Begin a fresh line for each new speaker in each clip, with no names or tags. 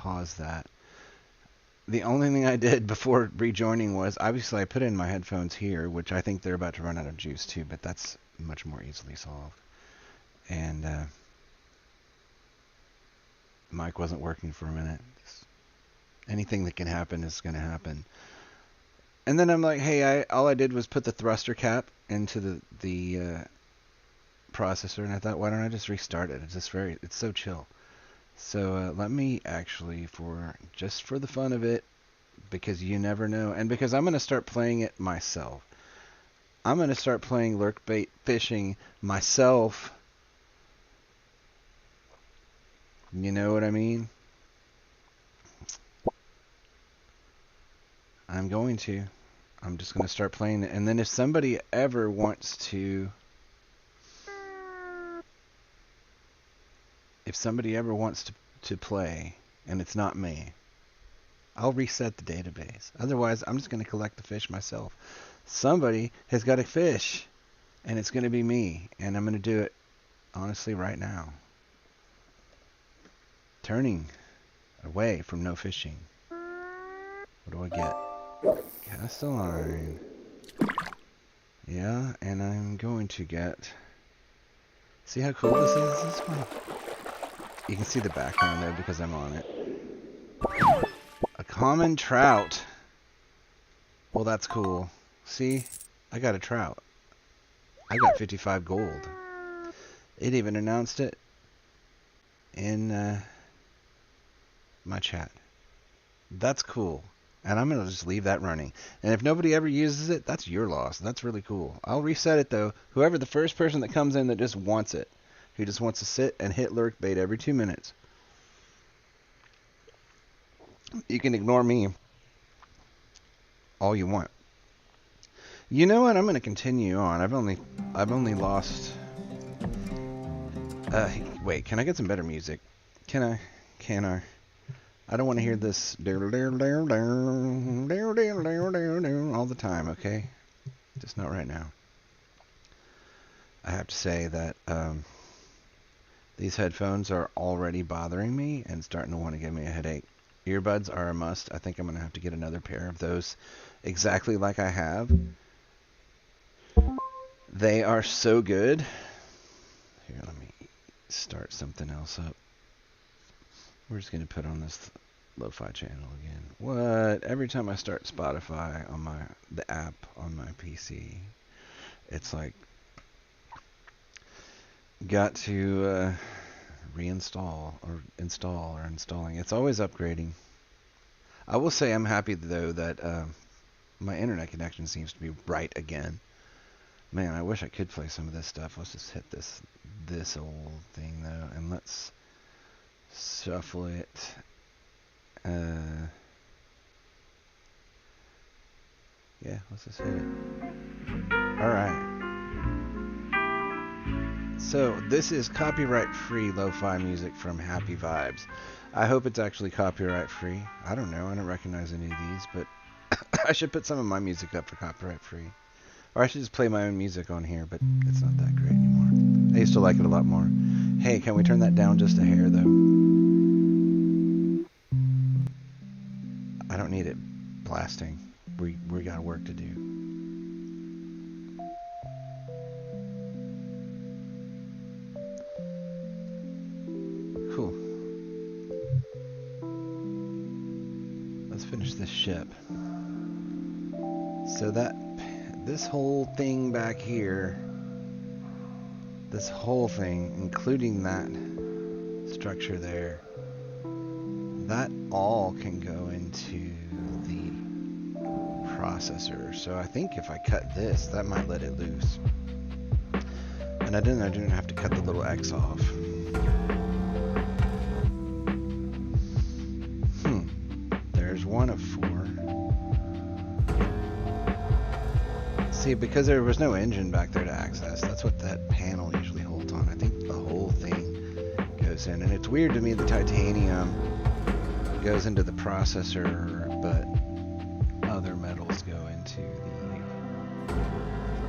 pause that. The only thing I did before rejoining was, obviously I put in my headphones here, which I think they're about to run out of juice too, but that's much more easily solved. And mic wasn't working for a minute. Anything that can happen is going to happen. And then I'm like, hey, all I did was put the thruster cap into the processor, and I thought, why don't I just restart it? It's so chill. So let me actually, just for the fun of it, because you never know, and because I'm going to start playing it myself. I'm going to start playing lurk bait fishing myself. You know what I mean? I'm just going to start playing it. And then if somebody ever wants to play, and it's not me, I'll reset the database. Otherwise, I'm just going to collect the fish myself. Somebody has got to fish, and it's going to be me. And I'm going to do it, honestly, right now. Turning away from no fishing. What do I get? Cast a line. Yeah, and I'm going to get... See how cool this is? This is fun. You can see the background there because I'm on it. A common trout. Well, that's cool. See? I got a trout. I got 55 gold. It even announced it in my chat. That's cool. And I'm going to just leave that running. And if nobody ever uses it, that's your loss. That's really cool. I'll reset it, though. Whoever the first person that comes in that just wants it, who just wants to sit and hit lurk bait every 2 minutes. You can ignore me all you want. You know what? I'm going to continue on. I've only lost... wait, can I get some better music? Can I? I don't want to hear this all the time, okay? Just not right now. I have to say that these headphones are already bothering me and starting to want to give me a headache. Earbuds are a must. I think I'm going to have to get another pair of those exactly like I have. They are so good. Here, let me start something else up. We're just going to put on this lo-fi channel again. What? Every time I start Spotify on the app on my PC, it's like got to reinstall or install or installing. It's always upgrading. I will say I'm happy though that my internet connection seems to be right again. Man, I wish I could play some of this stuff. Let's just hit this old thing though, and let's shuffle it. Yeah, let's just hit it. Alright. So, this is copyright-free lo-fi music from Happy Vibes. I hope it's actually copyright-free. I don't know, I don't recognize any of these, but I should put some of my music up for copyright-free. Or I should just play my own music on here, but it's not that great anymore. I used to like it a lot more. Hey, can we turn that down just a hair, though? I don't need it blasting. We got work to do. Cool. Let's finish this ship. So this whole thing back here, this whole thing, including that structure there, that all can go into the processor. So I think if I cut this, that might let it loose. And I didn't have to cut the little X off. There's one of 4. See, because there was no engine back there to access, that's what that panel usually holds on. I think the whole thing goes in. And it's weird to me the titanium goes into the processor, but other metals go into the...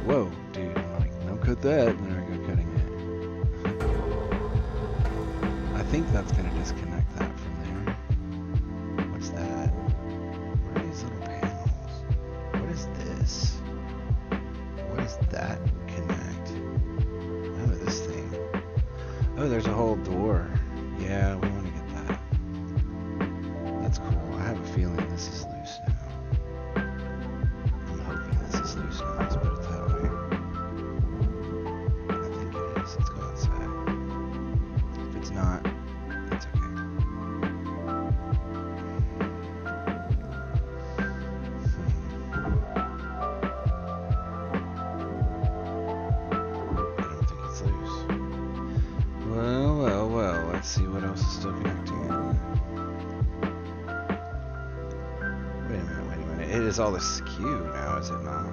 Whoa, dude, I'm like, don't cut that. And there I go cutting it. I think that's going to disconnect that from there. Yeah, we want to get that. That's cool. I have a feeling this is loose now. I'm hoping this is loose now. Let's put it that way. I think it is. Let's go outside. If it's not, it's okay. I don't think it's loose. Well, well, well. Let's see what else is still connecting in. Wait a minute, wait a minute. It is all askew now, is it not?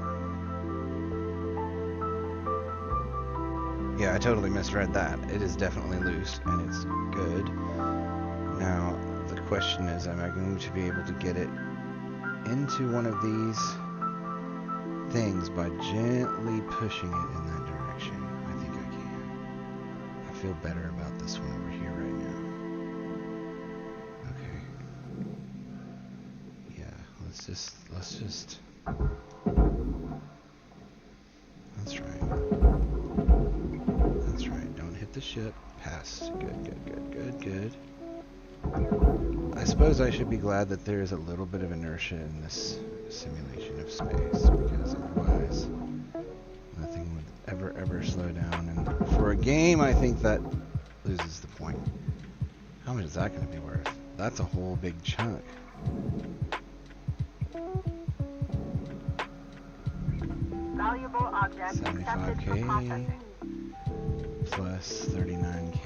Yeah, I totally misread that. It is definitely loose, and it's good. Now, the question is, am I going to be able to get it into one of these things by gently pushing it in that direction? I think I can. I feel better about this one over here right now. Okay. Yeah, let's just... That's right. That's right. Don't hit the ship. Pass. Good, good, good, good, good. I suppose I should be glad that there is a little bit of inertia in this simulation of space, because otherwise nothing would ever slow down. And for a game, I think that loses the point. How much is that going to be worth? That's a whole big chunk.
Valuable object accepted for
75K
processing.
plus 39K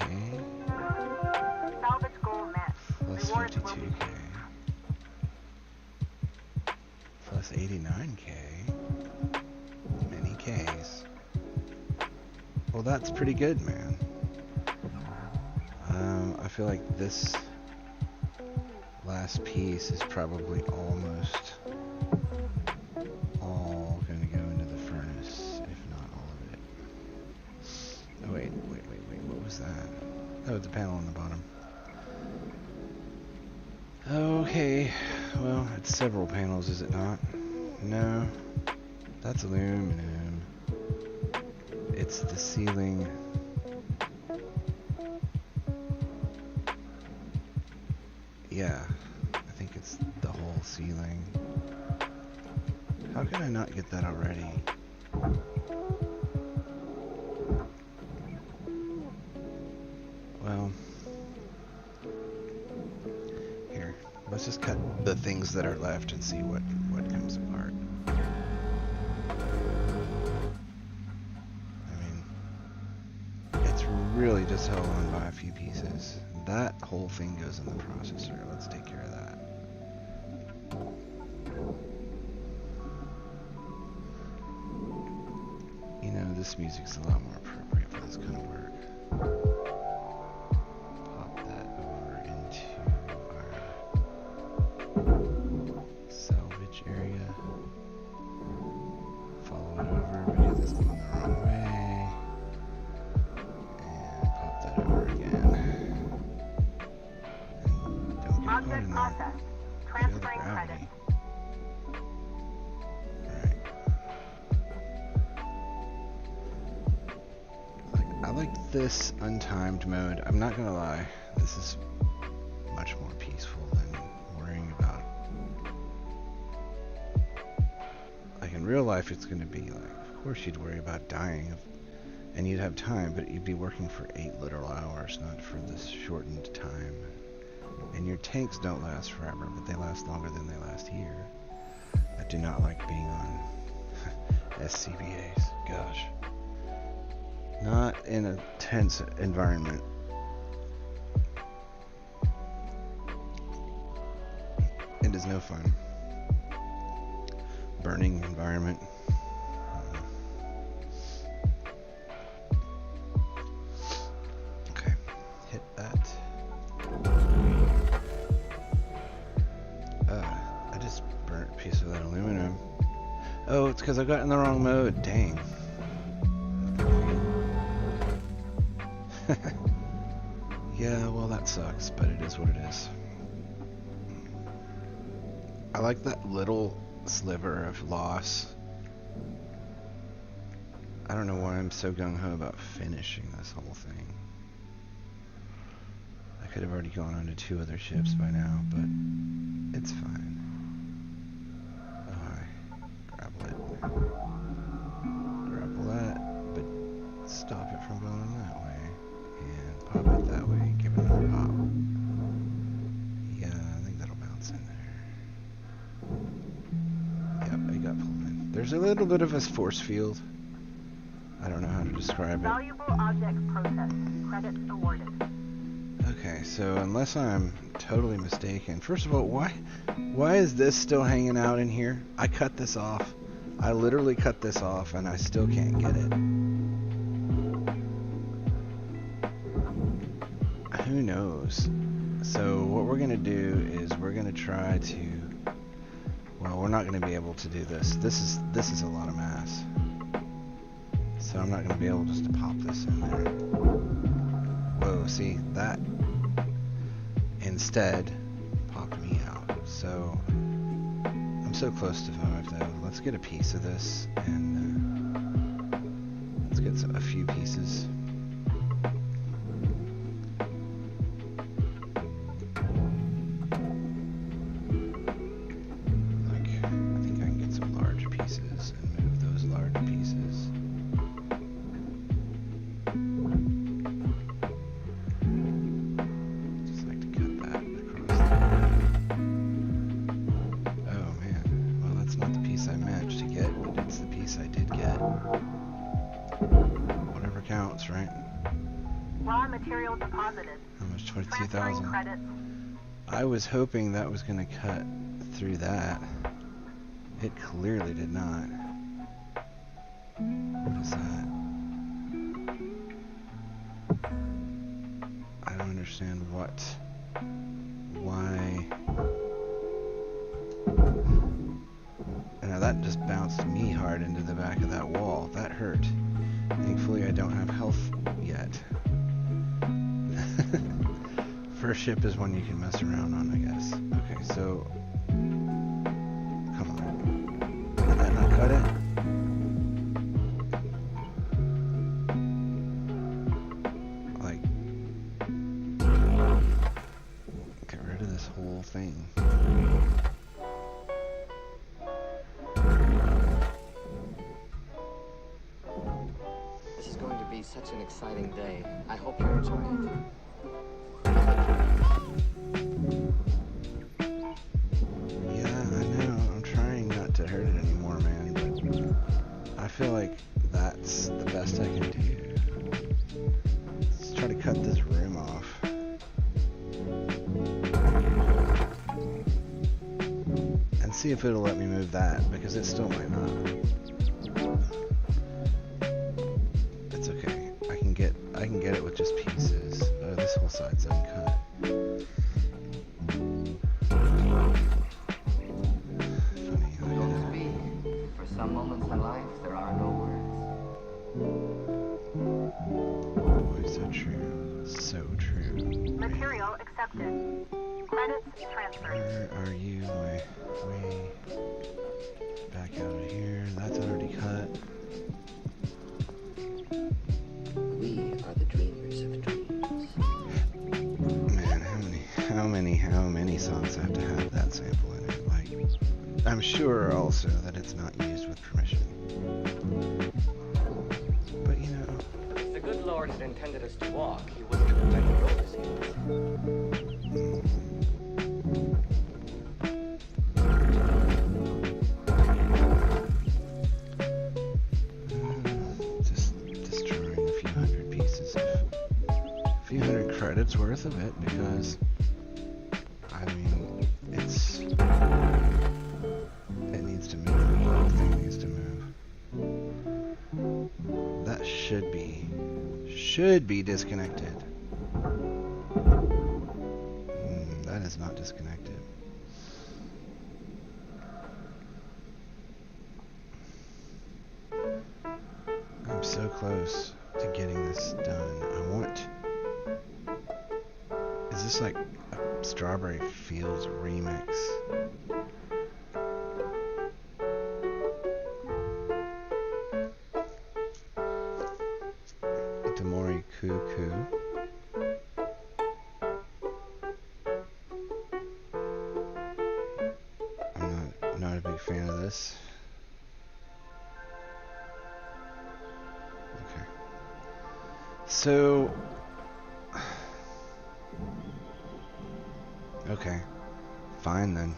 Salvage goal met.
plus
Rewards will be
52K plus 89K. Many Ks. Well, that's pretty good, man. I feel like this last piece is probably almost all going to go into the furnace, if not all of it. Oh, wait, what was that? Oh, the panel on the bottom. Okay, well, it's several panels, is it not? No, that's aluminum. It's the ceiling. Yeah, I think it's the whole ceiling. How can I not get that already? Well, here, let's just cut the things that are left and see what comes apart. I mean, it's really just held on by a few pieces. That whole thing goes in the processor. Let's take care of that. You know, this music's a lot more appropriate for this kind of work. Pop that over into our salvage area. Follow it over because it's going the wrong way. And pop that over again. And don't get caught
object
in there.
processed.
Feel the
Transferring credit.
gravity. Right. I like this untimed mode. I'm not gonna lie. This is much more peaceful than worrying about. Like in real life, it's gonna be like, of course you'd worry about dying, and you'd have time, but you'd be working for 8 literal hours, not for this shortened time. And your tanks don't last forever, but they last longer than they last here. I do not like being on SCBAs. Gosh. Not in a tense environment. It is no fun. Burning environment. Okay, hit that. I just burnt a piece of that aluminum. Oh, it's because I got in the wrong mode. Dang. Yeah, well, that sucks, but it is what it is. I like that little sliver of loss. I don't know why I'm so gung-ho about finishing this whole thing. I could have already gone onto 2 other ships by now, but it's fine. Alright, grapple it. Grapple that, but stop it from going that way. And pop it that way, give it another pop. Yeah, I think that'll bounce in there. Yep, it got pulled in. There's a little bit of a force field. I don't know how to describe it.
Valuable object processed. Credits awarded.
Okay, so unless I'm totally mistaken, first of all, why is this still hanging out in here? I cut this off. I literally cut this off and I still can't get it. Who knows? So what we're gonna do is we're gonna try to, well, we're not gonna be able to do this. This is a lot of mass. So I'm not gonna be able just to pop this in there. Whoa, see, that instead popped me out. So I'm so close to 5 though. Let's get a piece of this and let's get a few pieces. Like, I think I can get some large pieces and move those large pieces. Right?
Raw material deposited.
How much? 22,000.
Transferring credits.
I was hoping that was going to cut through that. It clearly did not. What is that? I don't understand what. Why? And now that just bounced me hard into the back of that wall. That hurt. Thankfully, I don't have health yet. First ship is one you can mess around on, I guess. Okay, so... Come on. Did that not cut it? Like... Get rid of this whole thing.
Such an exciting day. I hope you enjoy it.
Yeah, I know. I'm trying not to hurt it anymore, man, but I feel like that's the best I can do. Let's try to cut this room off. And see if it'll let me move that, because it still might not. I can get it with just pieces. Oh, this whole side's uncut. Funny.
For some moments in life, there are no
Boy,
words.
so true. So true.
Material accepted. Credits transferred.
Where are you? Way back out of here. That's already cut.
We are the dreamers of dreams.
Man, how many songs have to have that sample in it? Like, I'm sure also that it's not used with permission. But you know,
If the good Lord had intended us to walk, he wouldn't have invented road seals.
credits worth of it, because I mean it needs to move. The whole thing needs to move. That should be disconnected. That is not disconnected. I'm so close to getting this done. Is this like a Strawberry Fields remix? Demori Cuckoo. fan of this. Okay. So... Okay. Fine then.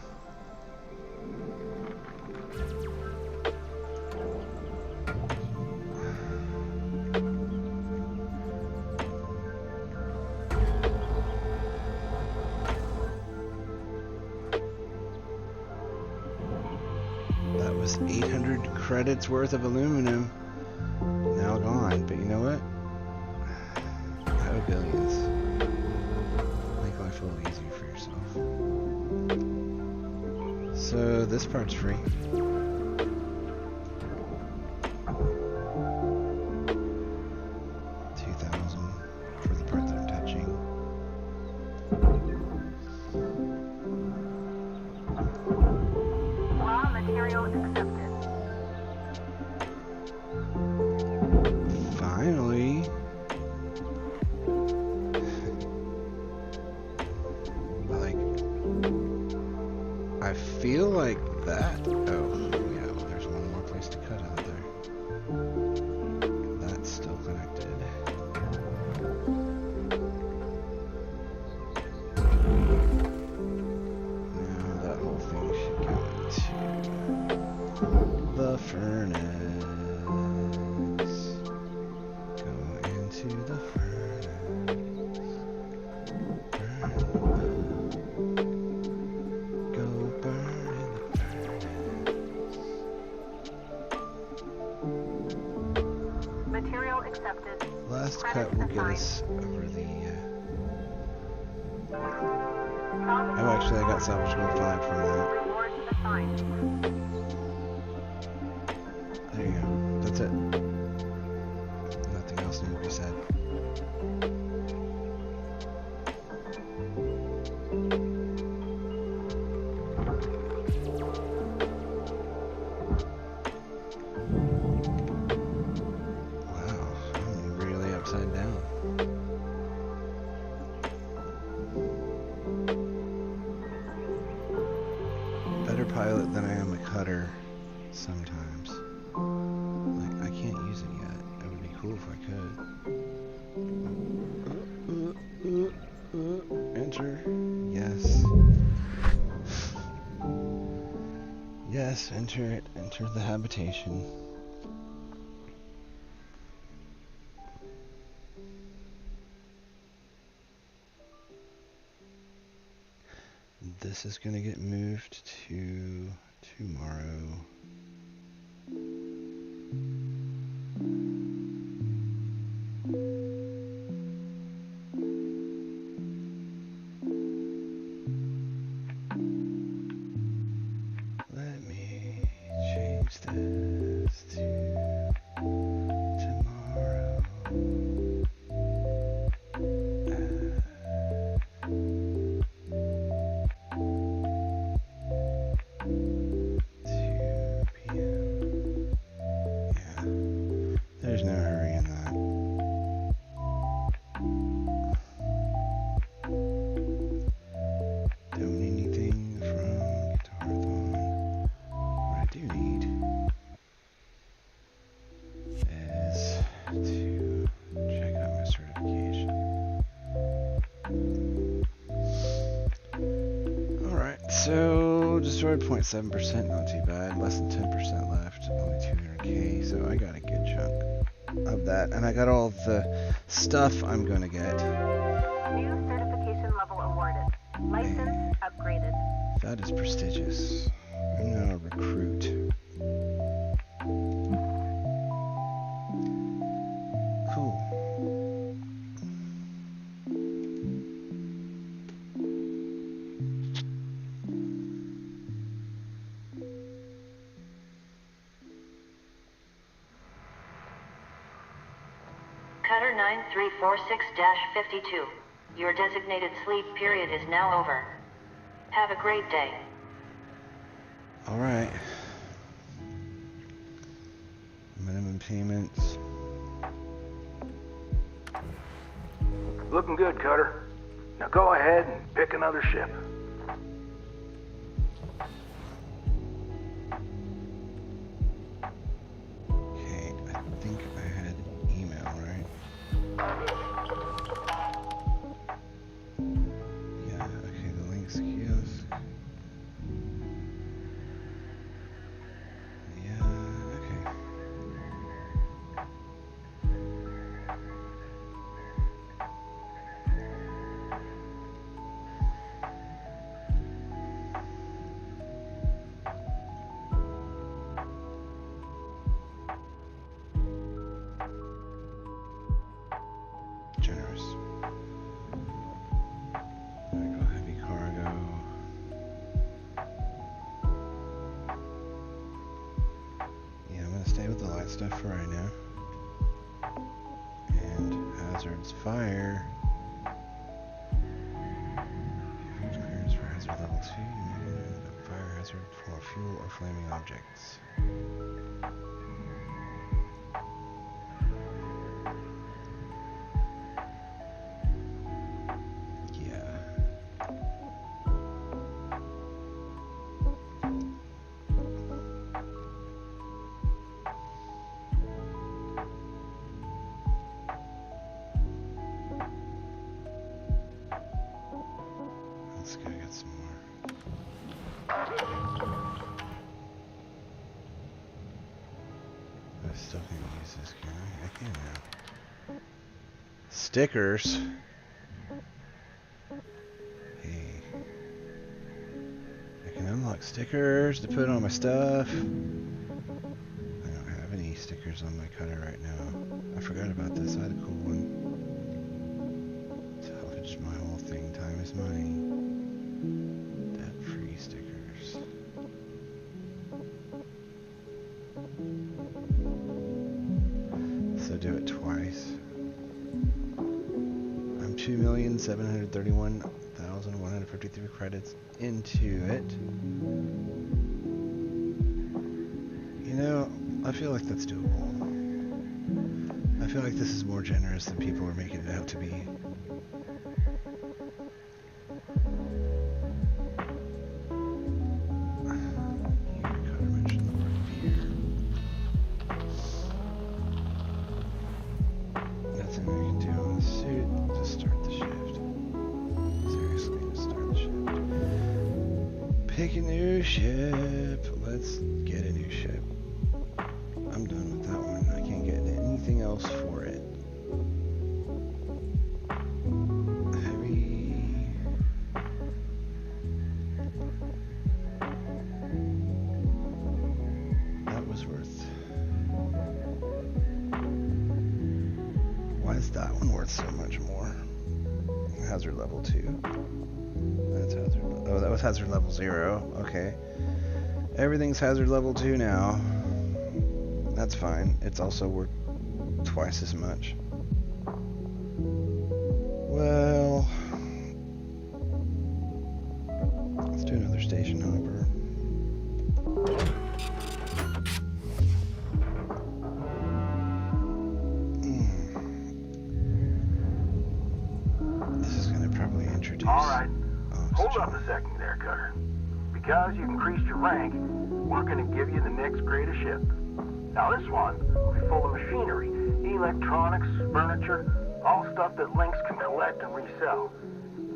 That was 800 credits worth of aluminum. Now gone, but you know what? I owe billions. Make life a little easier for yourself. So this part's free. $2,000 for the part that I'm touching.
Raw material accepted.
Finally. I feel like that. Oh, yeah, well, there's one more place to cut out there. That's still connected. Now that whole thing should go into the furnace. Go into the furnace.
Material accepted.
Last cut will get us over the... Oh, actually, I got salvageable 5 from that.
Rewards assigned.
There you go. That's it. Nothing else needs to be said. Wow, I'm really upside down. Better pilot than I am a cutter sometimes. Like, I can't use it yet. It would be cool if I could. Enter. Yes. Yes, enter it. Enter the habitation. This is going to get moved to tomorrow. Let me change this to tomorrow. 2 p.m. Yeah, there's no hurry in that. Don't need anything from Guitarathon. What I do need is to check out my certification. Alright, so destroyed 0.7%, not too bad. Less than 10% left, only 200k, so I got a good chunk of that. And I got all the stuff I'm gonna get.
New certification level awarded. License upgraded.
That is prestigious. I'm now a recruit. Cool.
Cutter 9346-52. Your designated sleep period is now over. Have a great day.
Alright. Minimum payments.
Looking good, Cutter. Now go ahead and pick another ship.
stuff for right now. And hazards fire. Food clearance for hazard level 2. Fire hazard for fuel or flaming objects. Let's go get some more. I still can't use this, can I? I can now. Stickers. Hey. I can unlock stickers to put on my stuff. I don't have any stickers on my cutter right now. I forgot about this. I had a cool one. Salvage my whole thing. Time is money. Debt-free stickers. So do it twice. I'm 2,731,153 credits into it. You know, I feel like that's doable. I feel like this is more generous than people are making it out to be. Pick a new ship. Let's get a new ship. I'm done with that one. I can't get anything else for it. Heavy. That was worth. Why is that one worth so much more? Hazard level 2. That's hazard. Oh, that was hazard level 0. Okay. Everything's hazard level 2 now. That's fine. It's also worth twice as much. Well, let's do another station hopper. This is going to probably introduce.
All right. Hold up a second there, Cutter. Because you increased your rank, we're going to give you the next grade of ship. Now this one will be full of machinery, electronics, furniture, all stuff that Lynx can collect and resell.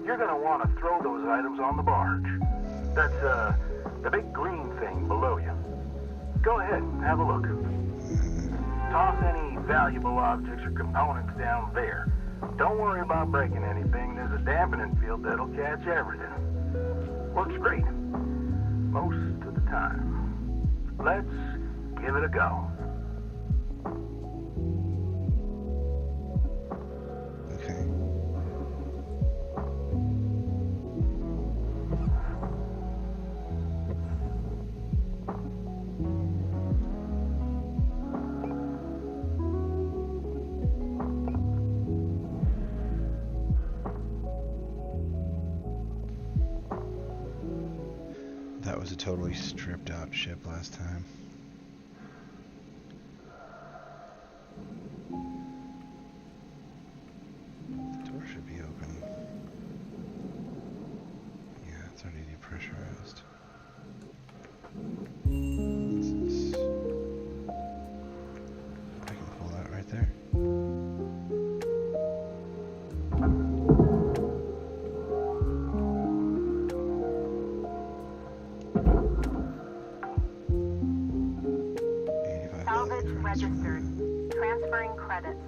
You're going to want to throw those items on the barge. That's, the big green thing below you. Go ahead, have a look. Toss any valuable objects or components down there. Don't worry about breaking anything. There's a dampening field that'll catch everything. Works great. Most of the time. Let's give it a go.
Okay. That was a totally stripped out ship last time. The door should be open. Yeah, it's already depressurized. What's this? I can pull that right there.
Salvage registered. Transferring credits.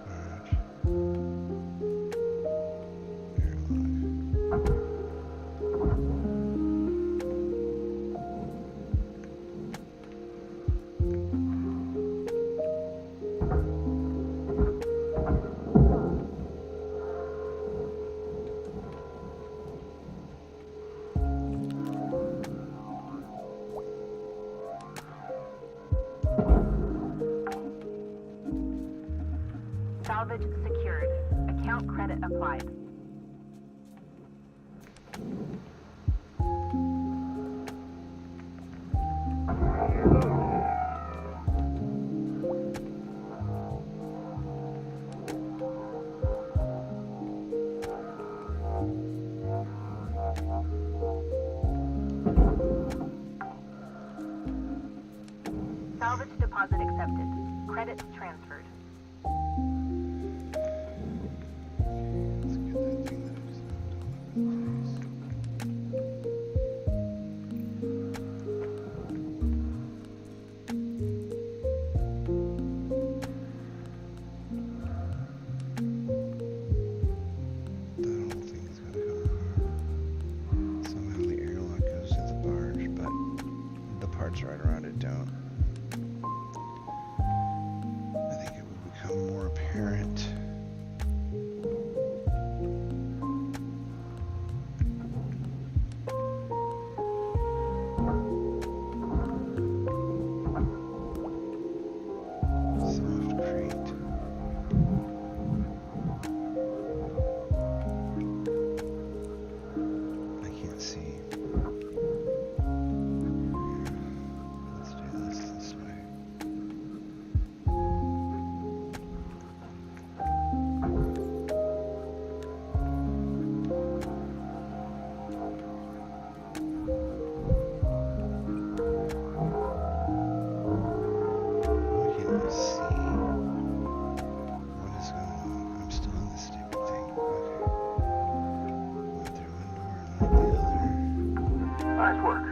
Alright. Here, look.
Salvage secured. Account credit applied. Salvage deposit accepted. Credits transferred.
Let's get that thing that I just that whole thing is gonna go wrong. Somehow the airlock goes to the barge, but the parts right around it don't. I think it will become more apparent. Soft crate. I can't see. Let's do this way. Why can't I see? What is going on? I'm still in this stupid thing. Okay. Went through one door and out the other.
Nice work.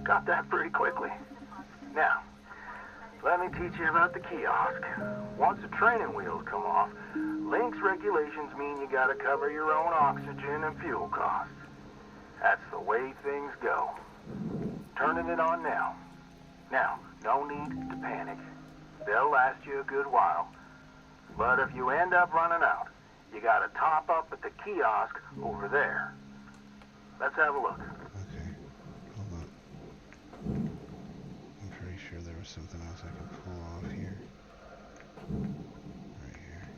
Got that pretty quickly. Now, let me teach you about the kiosk. Once the training wheels come off, Link's regulations mean you gotta cover your own oxygen and fuel costs. That's the way things go. Turning it on now. Now, no need to panic. They'll last you a good while. But if you end up running out, you gotta top up at the kiosk over there. Let's have a look.
Okay. Hold on. I'm pretty sure there was something else I could pull off here. Right here.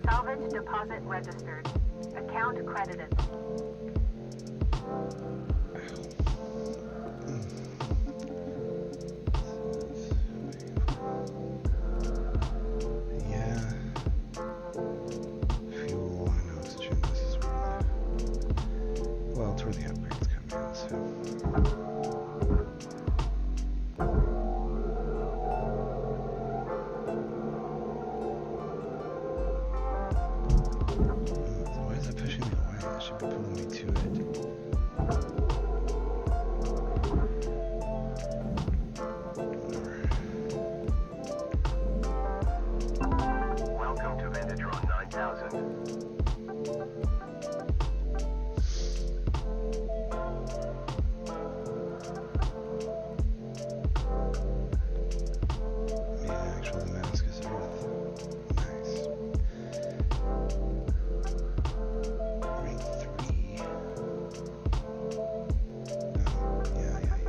Salvage deposit registered. Account credited.
Yeah. Fuel and oxygen. This is where well, it's where the upgrades come in, so. Why is it pushing me away? It should be pulling me to it. Whatever.
Welcome to Vintatron 9000.
Yeah, actually, the mask is Earth. Nice. Rank 3. No. Yeah. Okay,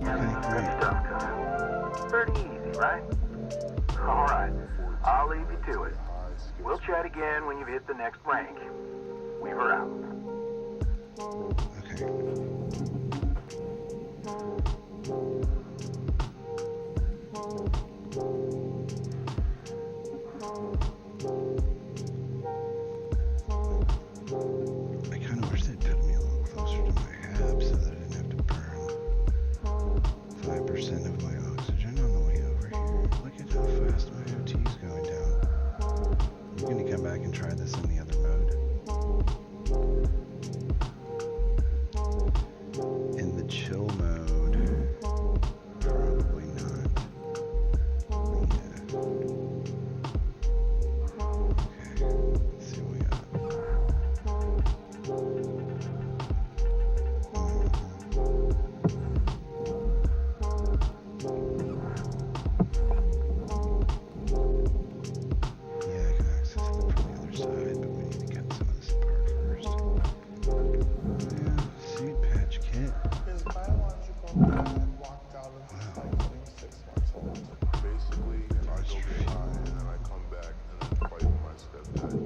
Good
great.
stuff, cousin. Pretty easy, right? All right. I'll leave you to it. We'll chat again when you've hit the next rank. Weaver out.
Okay. I kind of wish they'd put me a little closer to my hab so that I didn't have to burn 5% of my oxygen on the way over here. Look at how fast my OT is going down. I'm going to come back and try this in the other mode. In the chill mode, probably not. Yeah. Okay, let's see what we got.
He's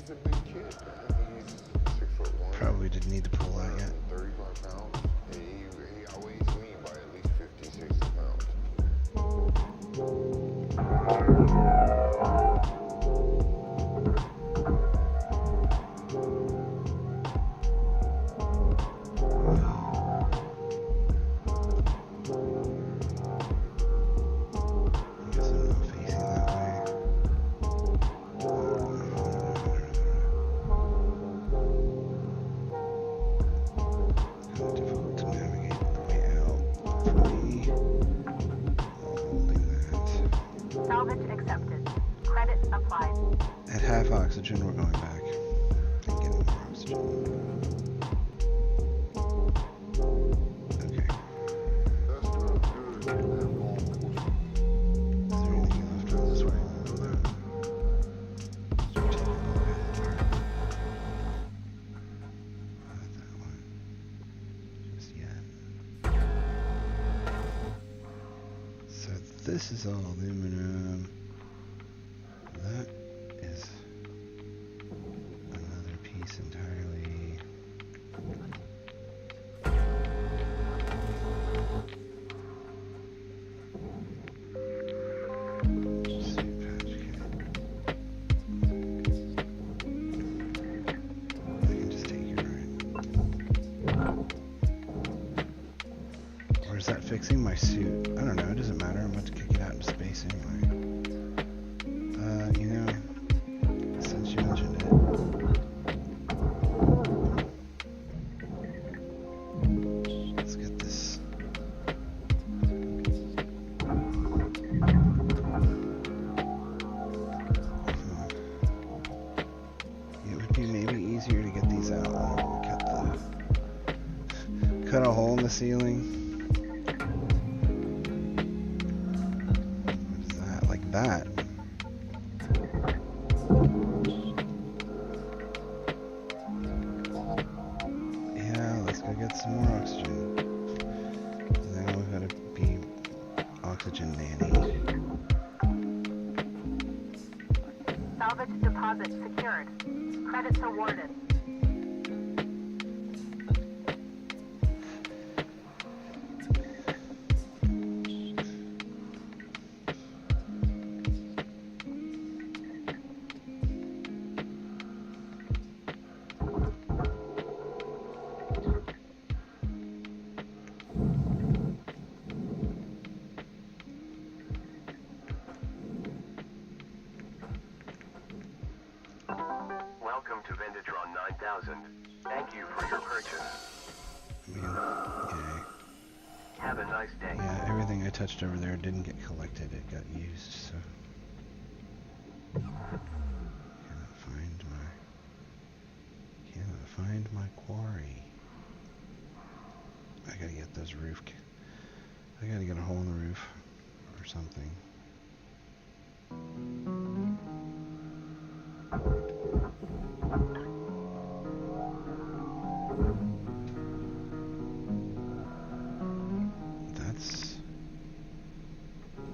a big kid. He's 6'1".
Probably didn't need to pull out yet.
35 pounds. He outweighs me by at least 50, 60 pounds.
I guess I'm not facing that way. Kind of difficult to navigate the way out for me. While holding that.
Salvage accepted. Credit applied.
At half oxygen, we're going back and getting more oxygen. Okay.
That's not good. That long push.
Is there anything left on this way? No. Start taking a look at it. Not that one. Just yet. So this is all aluminum. That is another piece entirely. Suit patch kit. I can just take it, right? Or is that fixing my suit? I don't know, it doesn't matter. I'm about to kick it out into space anyway. You know, since you mentioned it. Let's get this. It would be maybe easier to get these out when we cut a hole in the ceiling. What is that? Like that. Yeah, let's go get some more oxygen. Now we've got to be oxygen nanny.
Salvage deposit secured. Credits awarded.
Welcome to Vendatron 9000. Thank you for your purchase.
I mean, okay.
Have a nice day.
Yeah, everything I touched over there didn't get collected, it got used, so. Cannot find my quarry. I gotta get those roof. I gotta get a hole in the roof or something. That's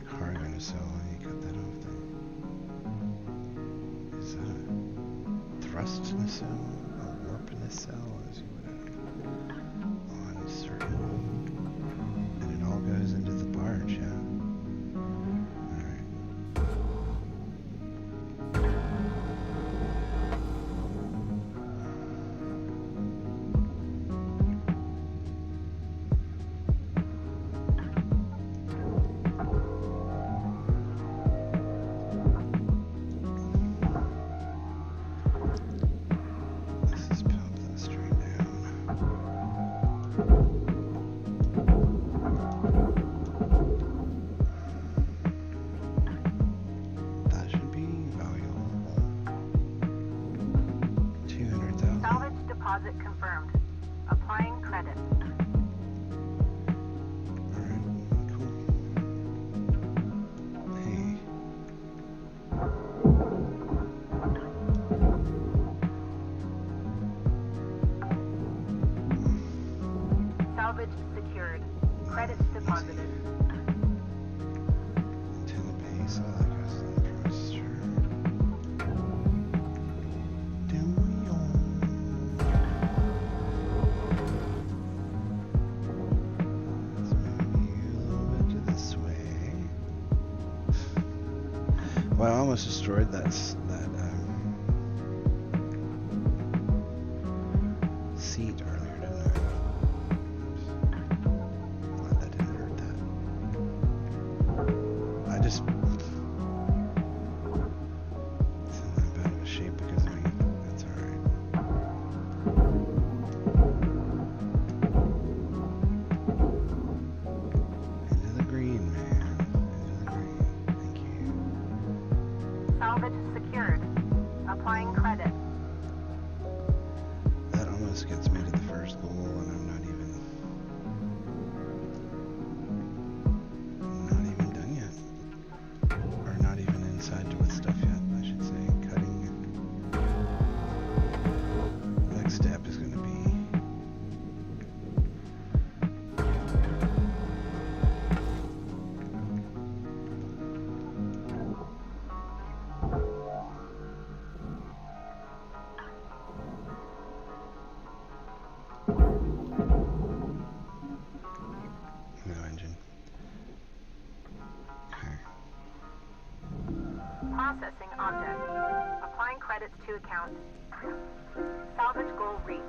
cargo nacelle. I need to cut that off then. Is that a thrust nacelle? A warp nacelle, as you would on certain. And it all goes into the barge, yeah. Alright. This is pump that straight down. That should be valuable. 200,000.
Salvage deposit confirmed. Applying credit.
Alright, cool. Hey.
Salvage secured. Credits deposited.
Well, I almost destroyed that seat earlier, didn't I? Glad that didn't hurt that. I just it's in that bad of a shape because of me. That's alright. Into the green, man. Into the green. Thank you.
Salvage secured. Applying credit.
That almost gets me to the first goal, and I'm not even done yet. Or not even inside with stuff yet, I should say. Cutting. Next step is going to be no engine. Okay.
Processing object. Applying credits to account. Salvage goal reached.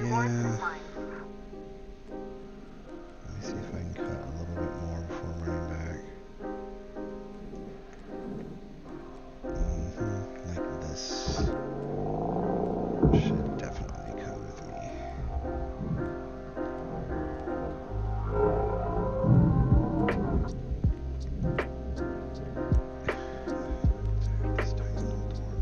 Rewards
Yeah.
assigned.
Let me see if I can cut a little bit more before running back. Like this. Should definitely come with me. This tiny little door.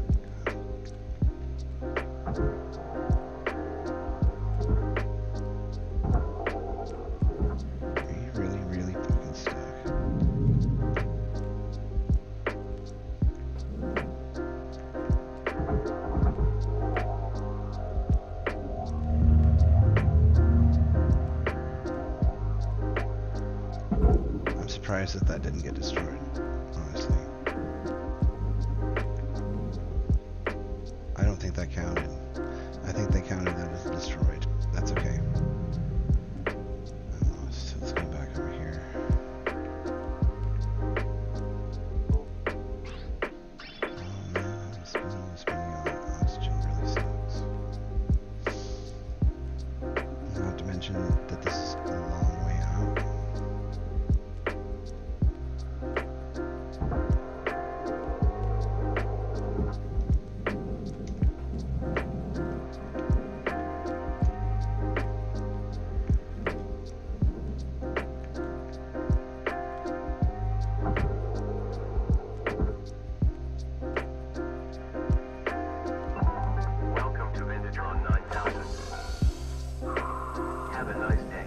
Are you really, really fucking stuck? I'm surprised that didn't get destroyed, honestly. I don't think that counted. I think they counted that as destroyed. That's okay. I'm lost. Let's go back over here. Oh man, spinning on oxygen really sucks. Not to mention that this is a long way out.
Welcome to Vintatron 9000. Have a nice day.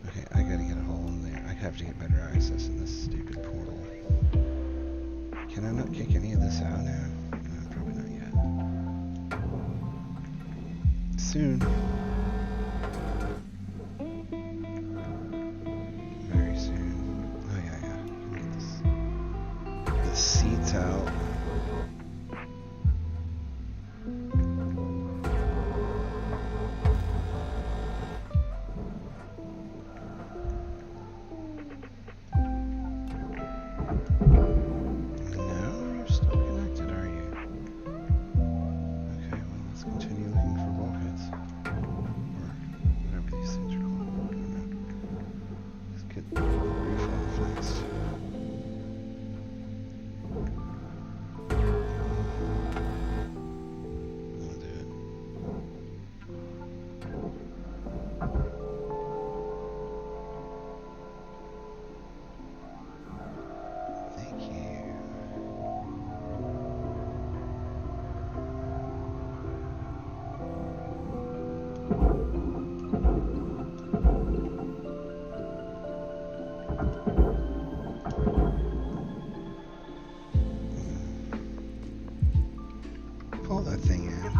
Okay, I gotta get a hole in there. I have to get better access in this stupid portal. Can I not kick any of this out now? No, probably not yet. Soon. Very soon. Oh yeah, yeah. Get the seats out. No, you're still connected, are you? Okay, well, let's continue looking for bulkheads.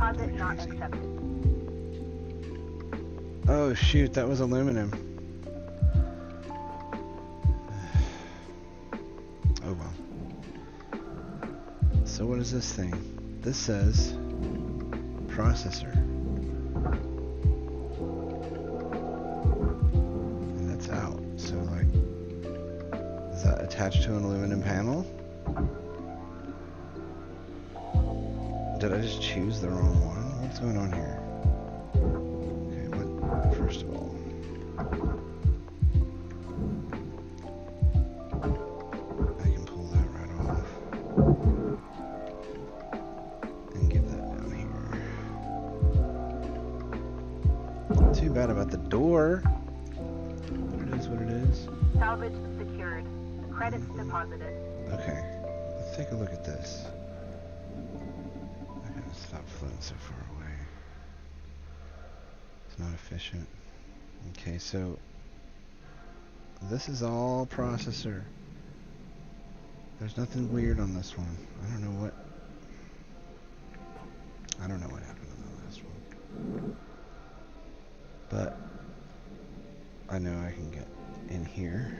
Deposit not
Crazy.
accepted.
Oh shoot, that was aluminum. Oh well. So what is this thing? This says processor. And that's out. So like, is that attached to an aluminum panel? Did I just choose the wrong one? What's going on here? Okay, what? First of all, I can pull that right off and give that down here. Too bad about the door. But it is what it is.
Salvage secured. Credits deposited.
Okay, let's take a look at this. I gotta stop floating so far away. It's not efficient. Okay, so this is all processor. There's nothing weird on this one. I don't know what happened on the last one. But I know I can get in here.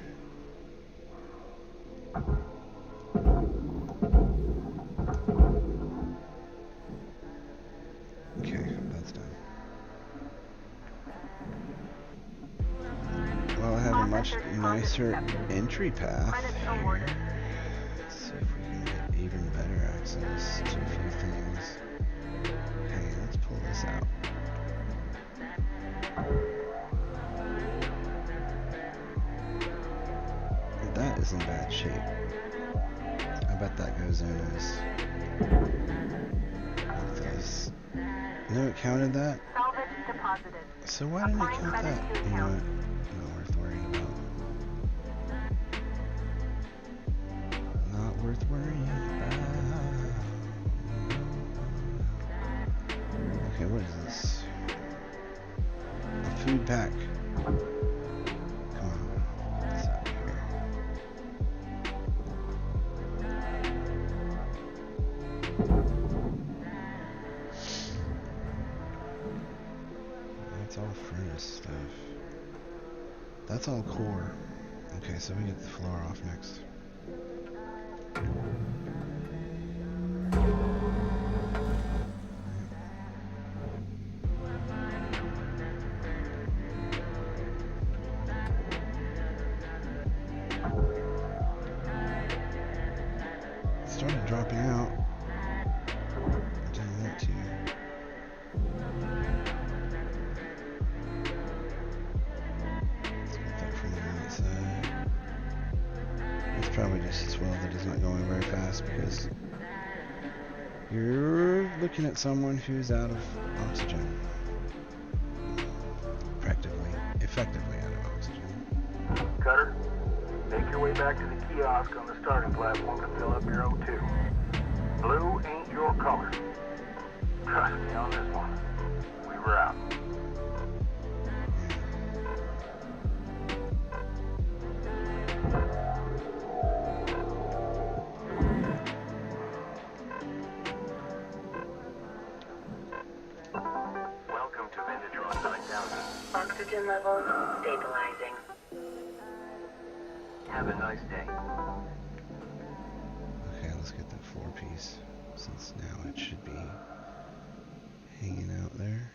Okay, that's done. Well, I have a much nicer entry path
Credits
here.
awarded.
Let's see if we can get even better access to a few things. Okay, let's pull this out. That is in bad shape. I bet that goes in as... with this. No, it counted that?
Salvage deposited.
So why didn't it
Applying
count
credit
that?
to
You know
account.
what? Not worth worrying about. Not worth worrying about. Okay, what is this? A food pack. Come on. Get this out of here. That's all furnace stuff. That's all core. Okay, so we get the floor off next. It started dropping out. I didn't want to. Let's get that from the outside. It's probably just as well that it's not going very fast because you're looking at someone who's out of oxygen. Effectively out of oxygen.
Cutter, make your way back to the kiosk on the starting platform to fill up your O2. Blue ain't your color. Trust me on this one. We were out. Welcome to Vintatron 9000.
Oxygen levels stabilizing.
Have a nice day.
Okay, let's get that 4-piece since now it should be hanging out there.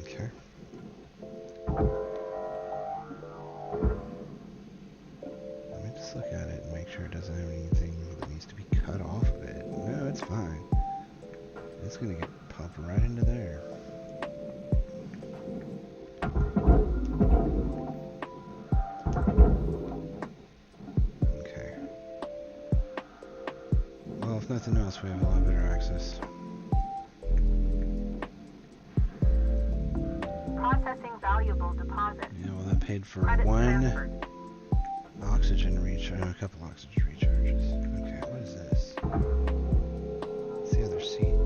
Okay. Let me just look at it and make sure it doesn't have anything that needs to be cut off of it. No, it's fine. It's gonna get popped right into there. Okay. Well, if nothing else, we have a lot better access.
Processing valuable deposit.
Yeah, well, that paid for
Credit
one
transferred.
oxygen recharge, a couple oxygen recharges. Okay, what is this? It's the other seat.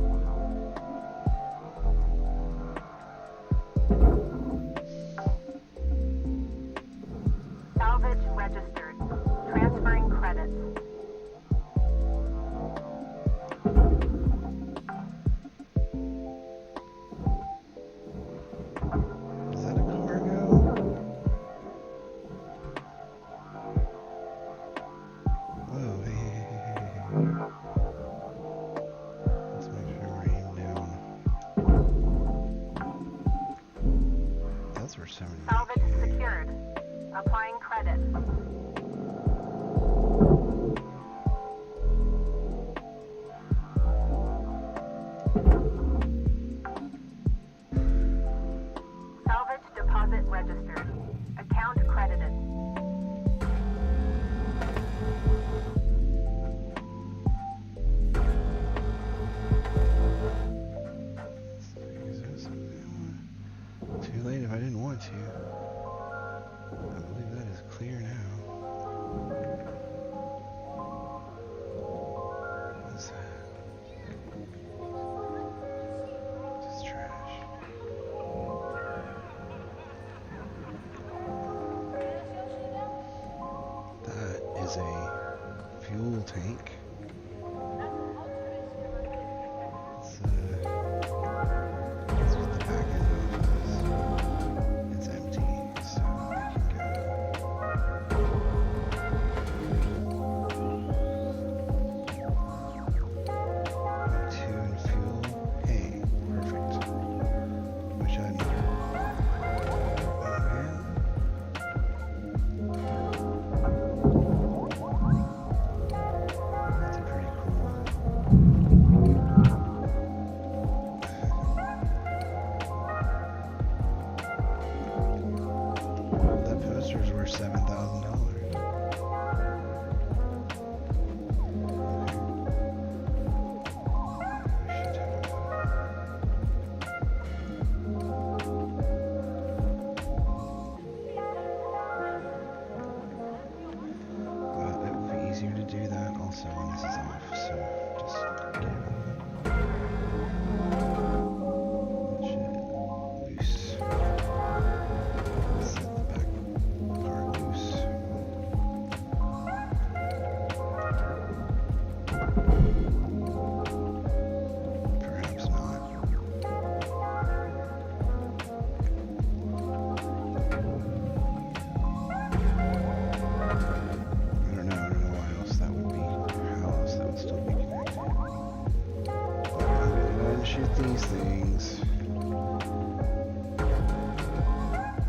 Let's make sure we're aimed down. Those were 70.
Salvage secured. Applying credit. Salvage deposit registered. Account credited.
Too late if I didn't want to. I believe that is clear now. What is that? Just trash. That is a fuel tank. That's what the back end of it is. It's empty, so we can go. Tune fuel. Hey, perfect. Wish I hadn't. That's a pretty cool. That poster's worth $7,000. But it will be easier to do that also when this is off, so just get it loose. Set the back part loose. Perhaps not. I don't know why else that would be, how else that would still be connected. But I'm gonna go ahead and shoot these things.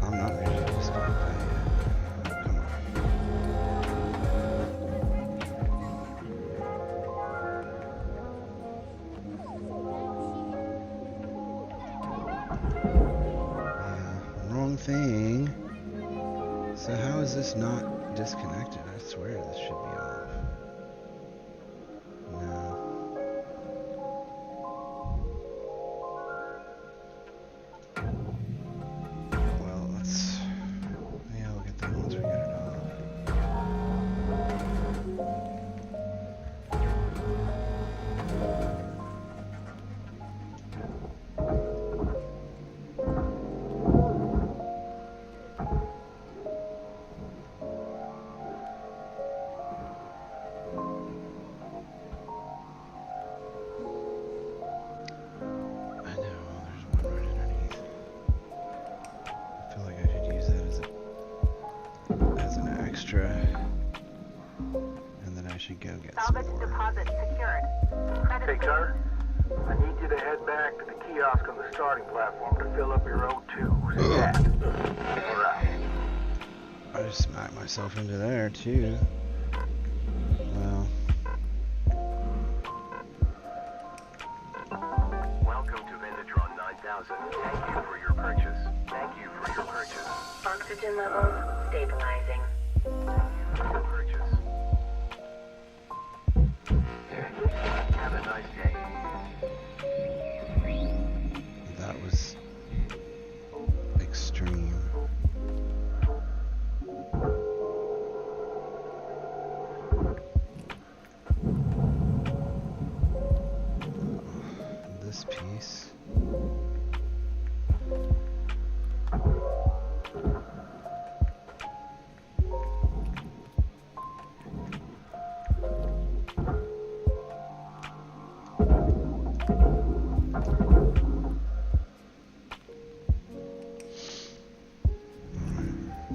I'm not ready to disconnect that yet. Come on. Yeah, wrong thing. So how is this not disconnected? I swear this should be off. No. Well, let's... Yeah, we'll get them once we get it off. I know, there's one right underneath. I feel like I should use that as an extra. And then I should go get some
Salvage
more.
deposit secured. Credit.
Hey, Carter, I need you to head back to the kiosk on the starting platform to fill up your O2. Stat. All right.
I just smacked myself into there too. Well,
Welcome to Vendatron 9000. Thank you for your purchase. Thank you for your purchase.
Oxygen levels stabilizing.
For your purchase. Have a nice day.
that was extreme. This piece.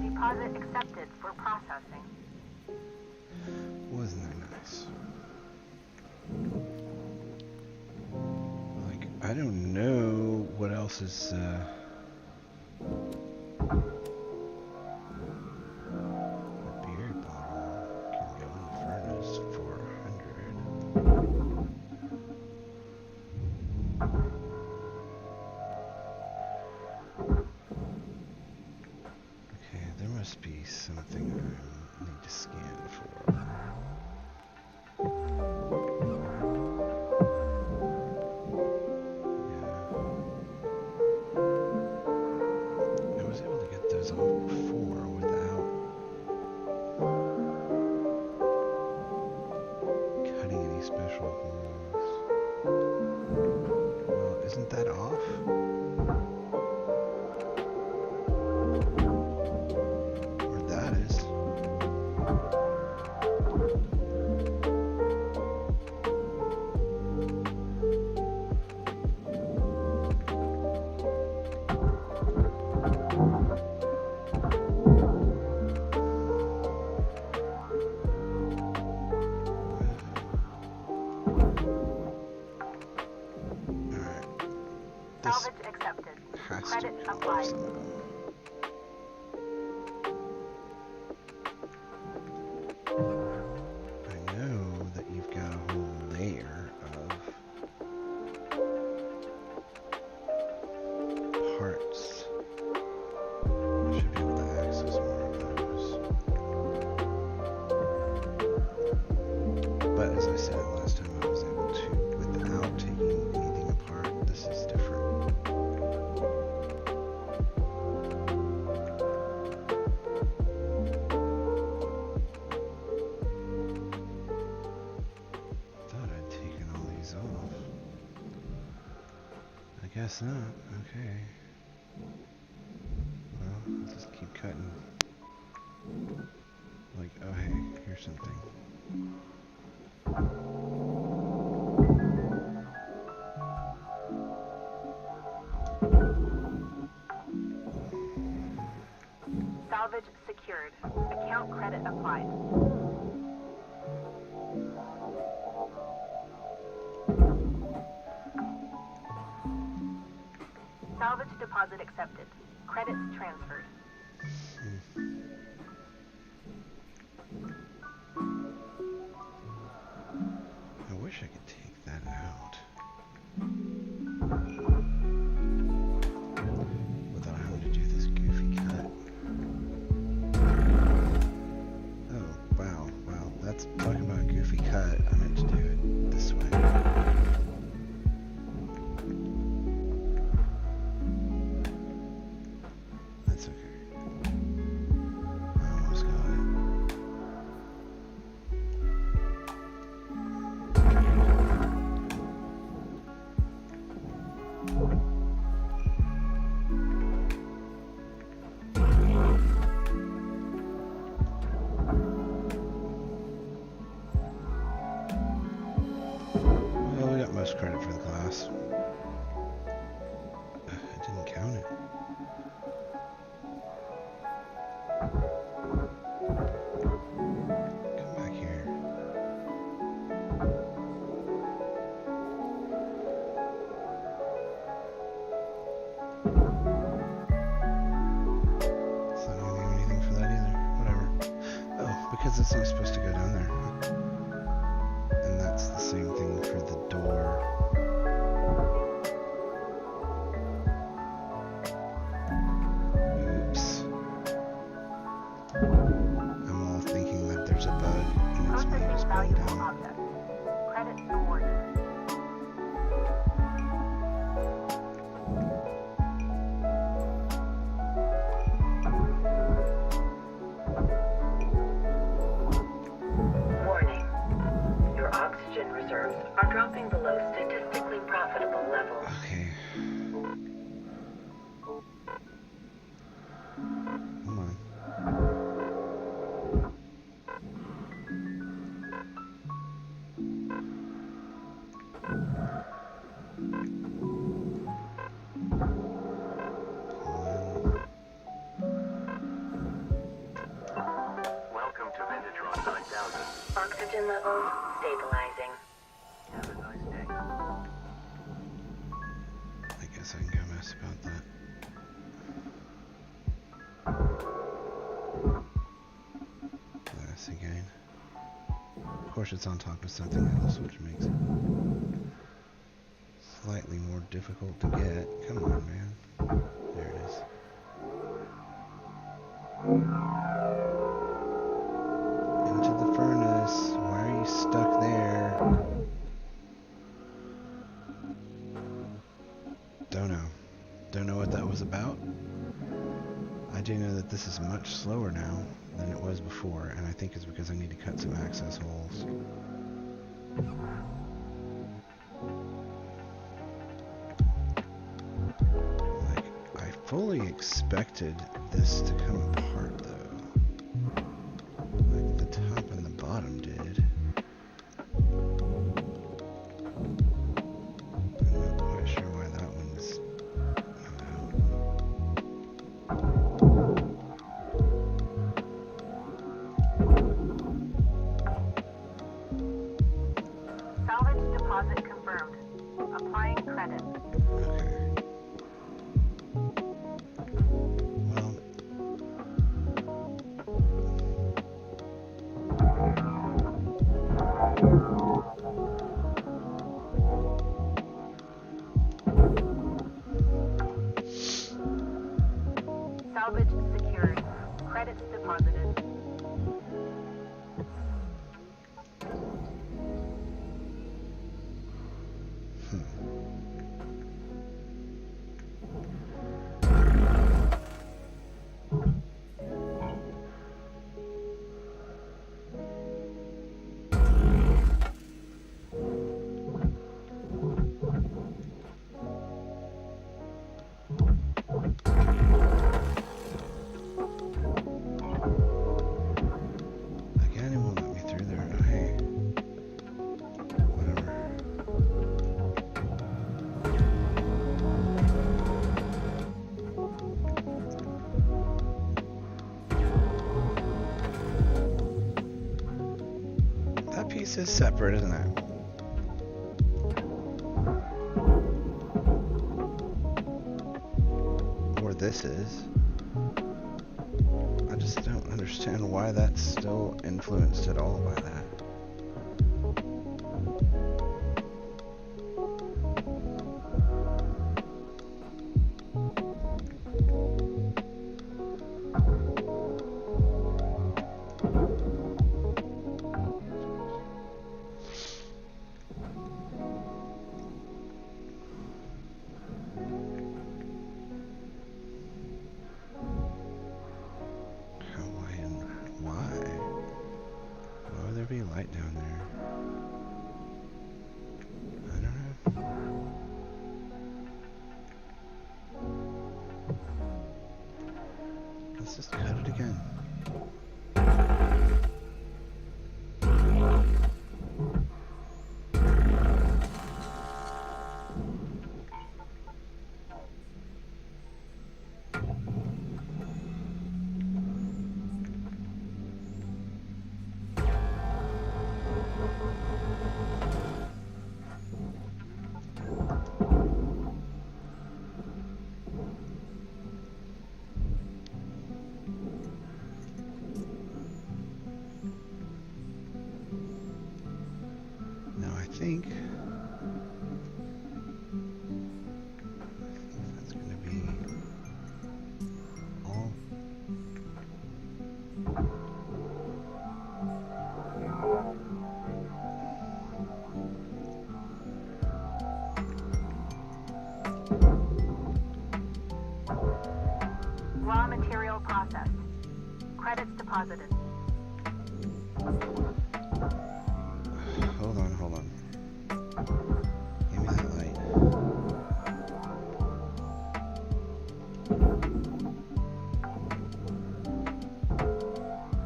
Deposit accepted for processing.
Wasn't that nice? I don't know what else is. A beer bottle can go in the furnace for 100. Okay, there must be something I need to scan for. I was able to get those off before without cutting any special holes. Well, isn't that off? Or that is. This
Salvage accepted.
has to
Credit
be off
applied.
somehow. I know that you've got a whole layer of parts. I should be able to access more of those. But as I said last time, I was able to without taking anything apart. This is different. Thought I'd taken all these off. I guess not. Okay. Well, I'll just keep cutting. Like, oh hey, here's something.
Salvage secured. Account credit applied. Salvage deposit accepted. Credits transferred.
I wish I could take that out without having to do this goofy cut. Oh, wow, that's talking about a goofy cut. I meant to do it this way. That's okay. I almost got it. Well, we got most credit for the class. I didn't count it. Come back here. It's not gonna do anything for that either. Whatever. Oh, because it's not supposed to go down there. And that's the same thing for the door. Oops. I'm all thinking that there's a bug and it's me
Processing
just putting
valuable
down.
objects. Credit awarded.
Warning. Your oxygen reserves are dropping below statistically profitable levels.
Okay. Come on.
Welcome to Vendatron 9000.
Oxygen levels stabilizing.
Have a nice day.
course it's on top of something else, which makes it slightly more difficult to get. Come on, man. There it is. Into the furnace. Why are you stuck there? Don't know. Don't know what that was about. I do know that this is much slower now than it was before, and I think it's because I need to cut some access holes. Like, I fully expected this to come apart, though. Like, the top and the bottom did. I'm not quite sure why that one's
Salvage deposit confirmed. Applying credit.
okay. Well,
Salvage secured. Credits deposited.
again, it won't let me through there. Hey. Whatever. That piece is separate, isn't it? Or this is. I just don't understand why that's still influenced at all by that. How, why, and why? Why would there be a light down there? I don't know. Let's just cut it again. Now I think that's going to be all.
Raw material processed. Credits deposited.
Hold on, hold on. Give me that light.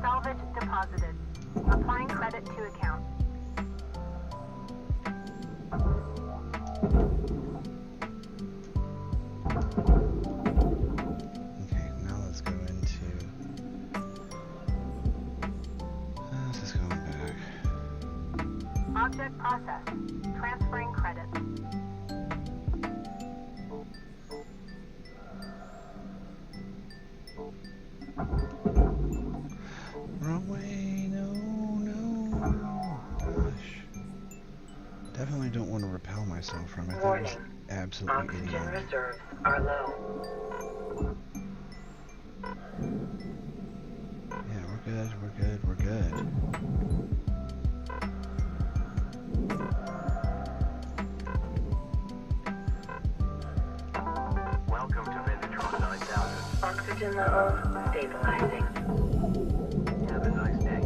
Salvage deposited. Applying credit to account.
Okay, now let's go into. This is going back.
Object processed. Transferring credits.
Wrong way, no, no, no. definitely don't want to repel myself from it. That was
Warning.
absolutely
Oxygen
idiotic.
reserves are low.
Yeah, we're good, we're good, we're good.
Welcome to Vintatron 9000.
Oxygen levels stabilizing.
Have a nice day.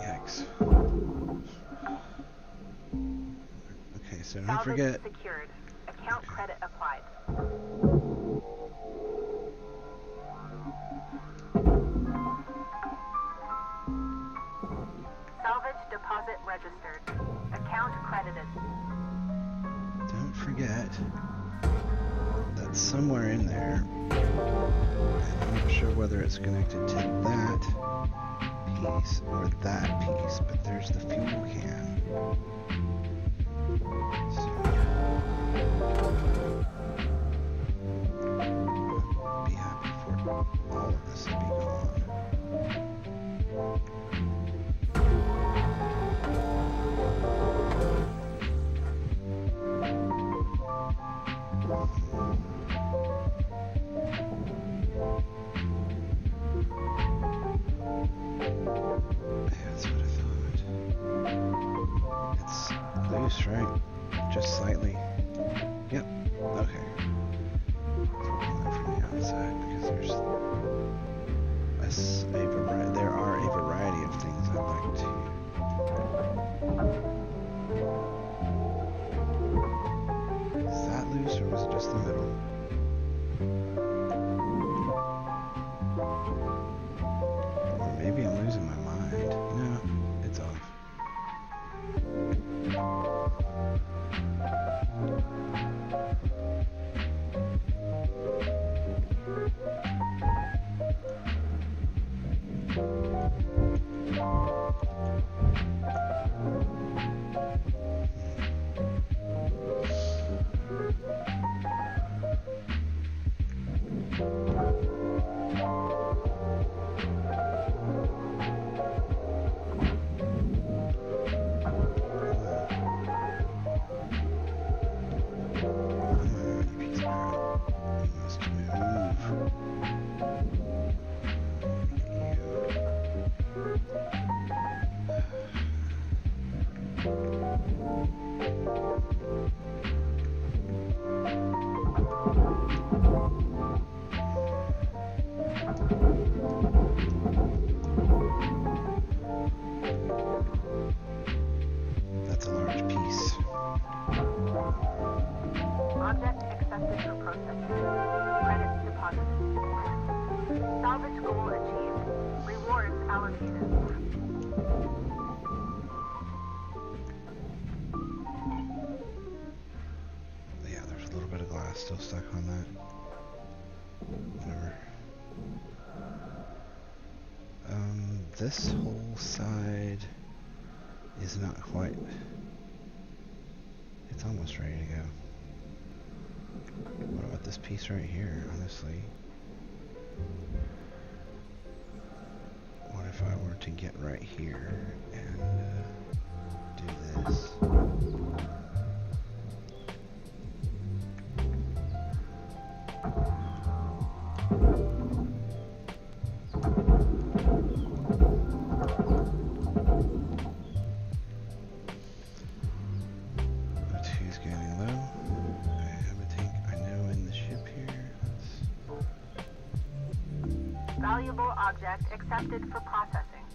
Yikes. Okay, so don't
Salvage
forget.
secured. Account credit applied. Salvage deposit registered. Account credited.
Don't forget that somewhere in there, and I'm not sure whether it's connected to that piece or that piece, but there's the fuel can. So, I'd be happy for all of this to be gone. That's what I thought. It's loose, right? Just slightly. Yep. Okay. Let's work on that from the outside because there are a variety of things I'd like to. Is that loose or was it just the middle? Or maybe I'm losing my mind. No, it's off. That's a large piece.
Object accepted for processing. Credits deposited. Salvage goal achieved. Rewards allocated.
Yeah, there's a little bit of glass still stuck on that. Whatever. This whole side is not quite. It's almost ready to go. What about this piece right here, honestly? What if I were to get right here and do this? O2's getting low. I have a tank I know in the ship here.
Valuable object accepted for processing.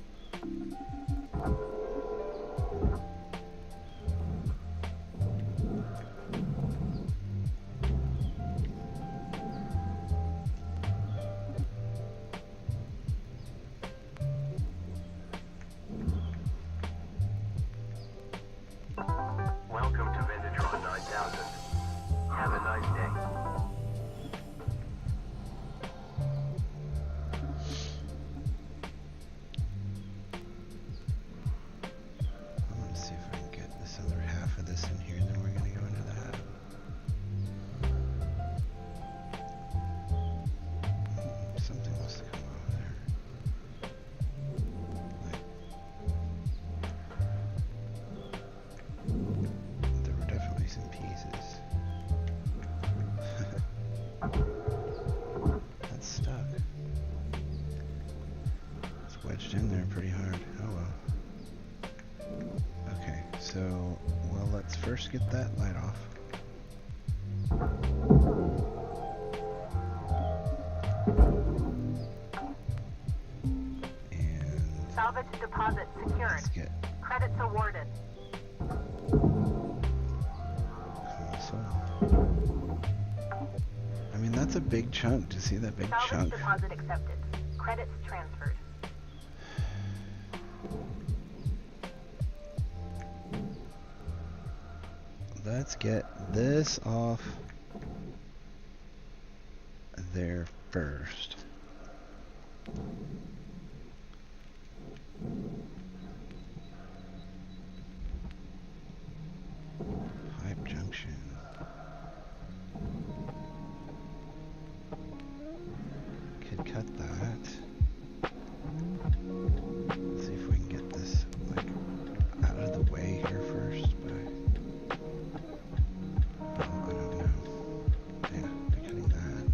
first get that light off. And
Salvage deposit secured.
let's get
Credits awarded.
console. I mean, that's a big chunk. To see that big
Salvage
chunk.
deposit accepted. Credits transferred.
Let's get this off there first. Pipe junction. Could cut that. See if we can get this like out of the way here first. I don't know. Yeah, by cutting that.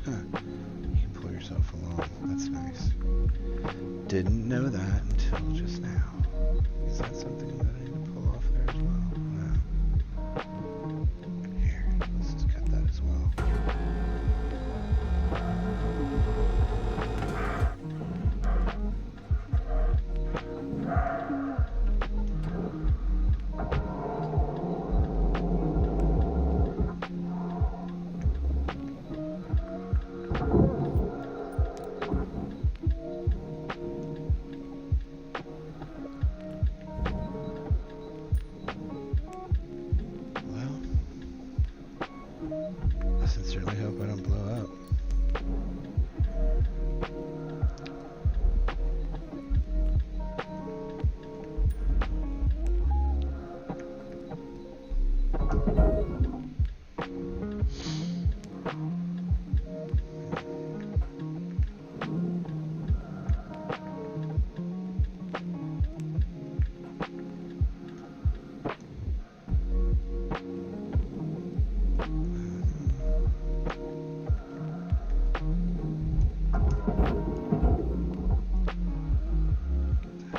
Huh. You can pull yourself along. That's nice. Didn't know that until just now. Is that something that I need to pull off there as well? No. Here, let's just cut that as well. Well, I sincerely hope I don't blow up.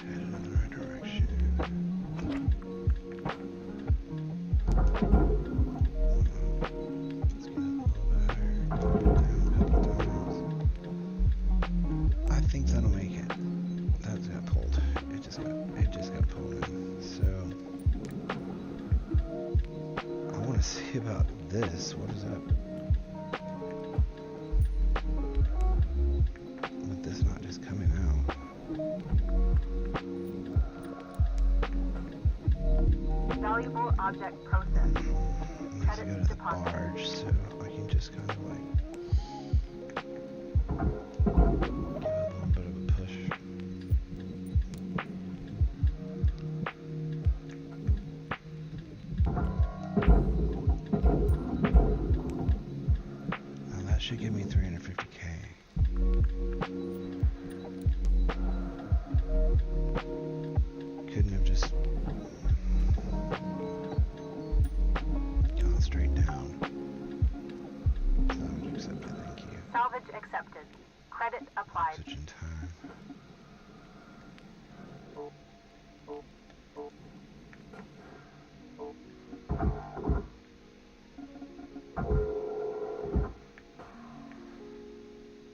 Headed in the right direction. Let's get it a little bit higher. Down a couple times. I think that'll make it. That got pulled. It just got pulled in. So I want to see about this. What is up with this not just coming out?
Valuable object processed.
Needs to go
Credits
to the
deposited.
barge, so I can just kind of like give it a little bit of a push. Now that should give me 350K. Couldn't have just gone straight down. Salvage accepted, thank you.
Salvage accepted. Credit applied.
Oxygen time.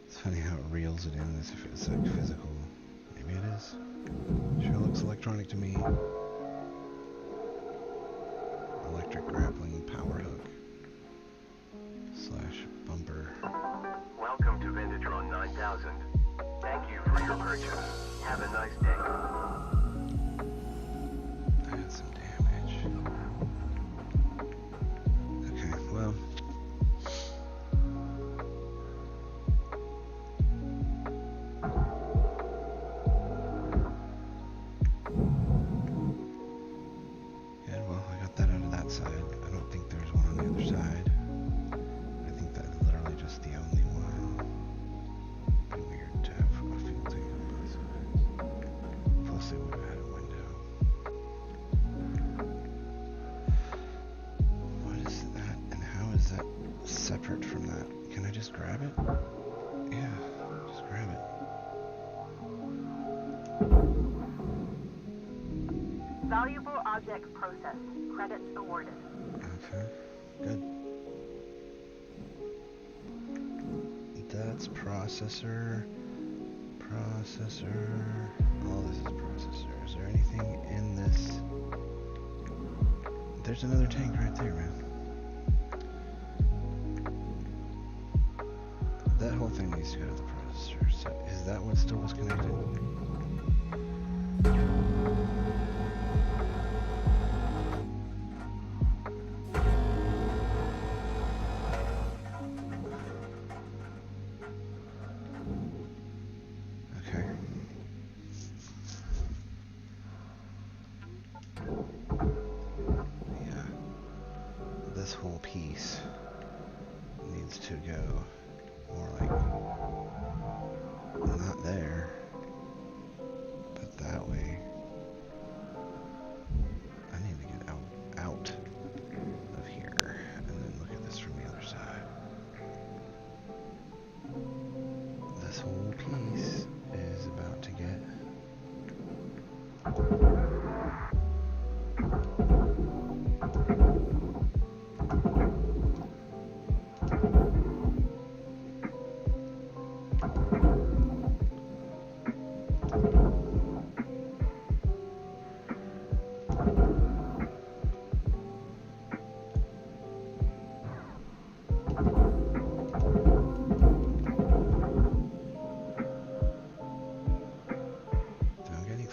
It's funny how it reels it in as if it's like physical. Maybe it is. Sure looks electronic to me. Electric grappling power hook. / bumper.
Welcome to Vintatron 9000. Thank you for your purchase. Have a nice day.
I had some damage. Okay, well. Yeah, well, I got that out of that side. I don't think there's one on the other side. I think that's literally just the only one. Be weird to have a fuel tank on both sides.
Valuable object processed. Credits awarded.
Okay, good. That's processor. Processor. All this is processor. Is there anything in this? There's another tank right there, man. That whole thing needs to go to the processor. So is that what still was connected? Okay. Yeah. This whole piece needs to go more like not there, but that way. I need to get out of here and then look at this from the other side. This whole piece is about to get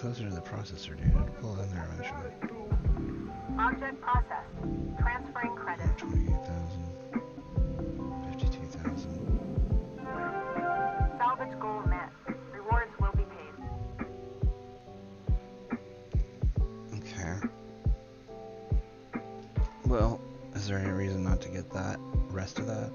closer to the processor, dude. It'll pull in there eventually.
Object processed. Transferring credits.
28,000. 52,000.
Salvage goal met. Rewards will be paid.
Okay. Well, is there any reason not to get that rest of that?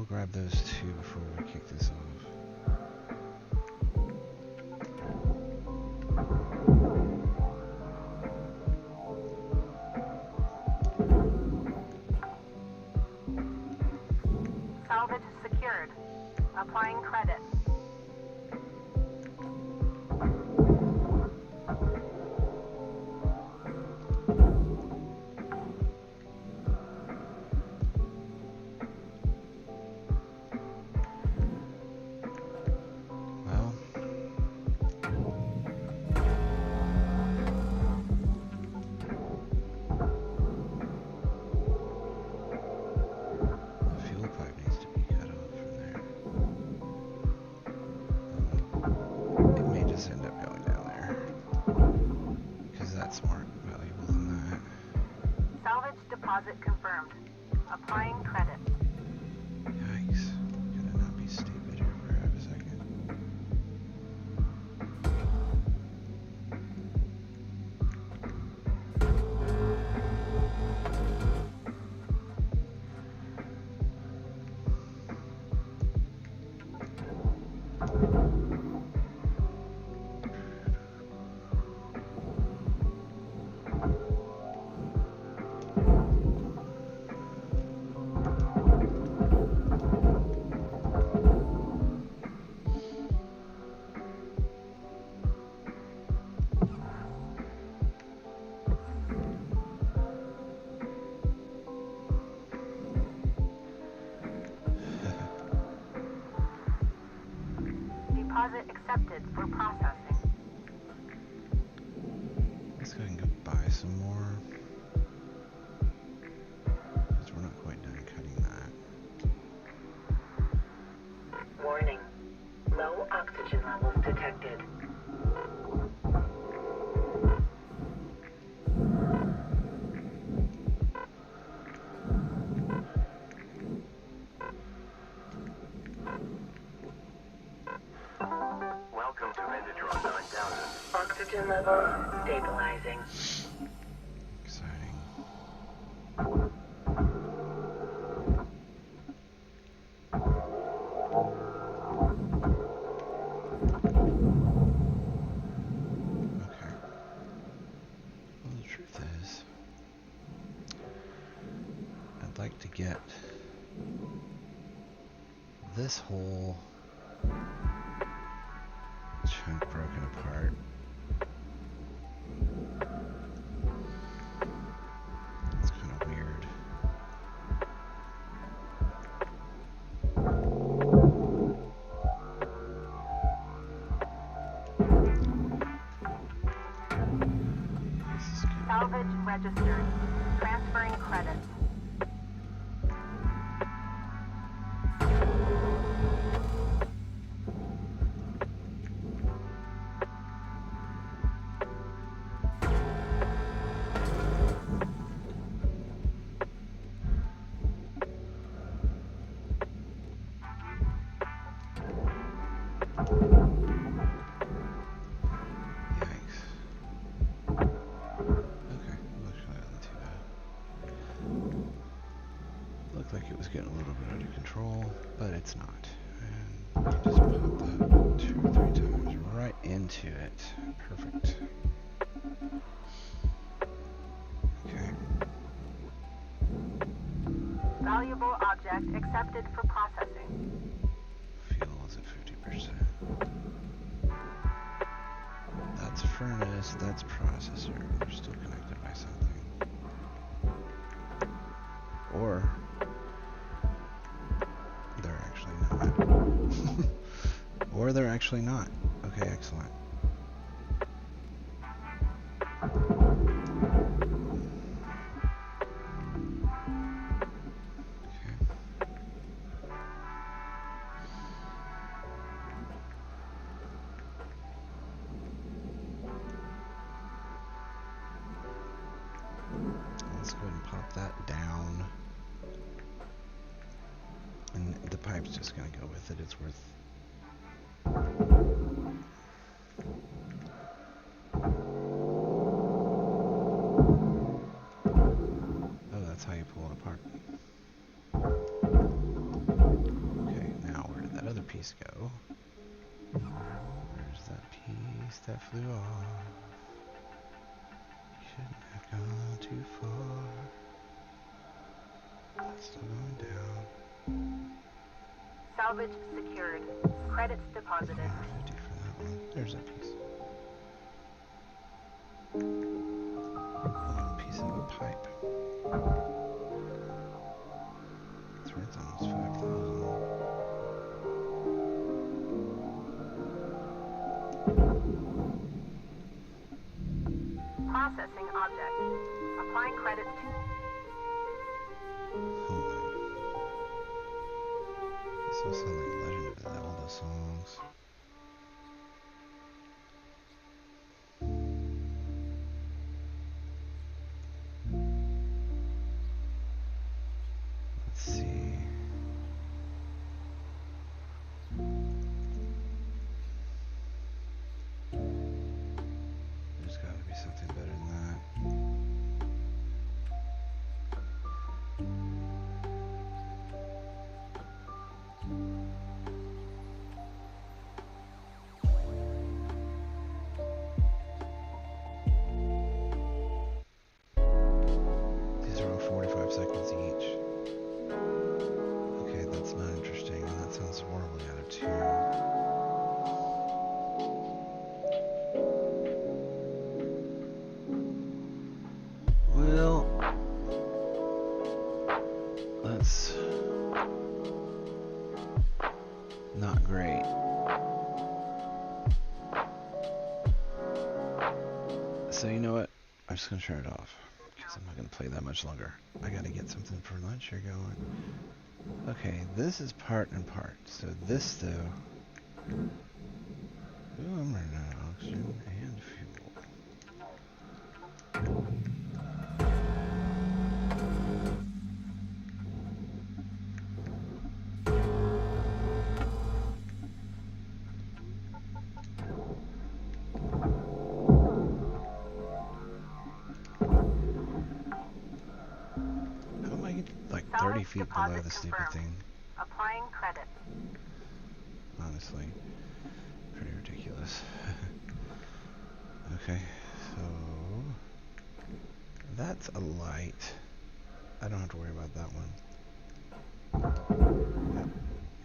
Grab those two before we kick this off.
Salvage secured. Applying credit. Deposit confirmed. Applying credit.
Yikes. Could I not be stupid here for a second?
Deposit accepted for processing.
Let's go ahead and go buy some more. Because we're not quite done cutting that.
Warning. Low oxygen levels detected. Oxygen levels stabilizing.
Exciting. Okay. Well, the truth is, I'd like to get this whole chunk broken apart. It's kind of weird. This is good.
Salvage registered. Transferring credits.
Yikes. Okay, looks really not too bad. Looked like it was getting a little bit out of control, but it's not. And you just pop that 2 or 3 times right into it. Perfect. Okay.
Valuable object accepted for processing.
Fuel is at 50%. That's furnace, that's processor. They're still connected by something. Or they're actually not. Or they're actually not. Okay, excellent. Okay. Let's go ahead and pop that down. And the pipe's just gonna go with it. It's worth. Oh, that's how you pull it apart. Okay, now where did that other piece go? Where's that piece that flew off? Shouldn't have gone too far. That's still going down.
Salvage secured. Credits deposited.
150 for that one. There's that piece. One piece of a pipe. That's right, it's almost 5,000.
Processing object. Applying credits to...
Hold on. This all sound like Legend of Zelda songs. Let's see. There's got to be something better than that. These are all 45 seconds each. Okay, that's not interesting, and that sounds horribly out of tune. Well, that's not great. So you know what? I'm just gonna turn it off because I'm not gonna play that much longer. I gotta get something for lunch here going. Okay, this is part and part. So this though, ooh, I'm running out of oxygen and fuel. 30 feet below
deposit
the stupid
confirmed.
thing.
Applying credits.
Honestly, pretty ridiculous. Okay, so that's a light. I don't have to worry about that one. Yep.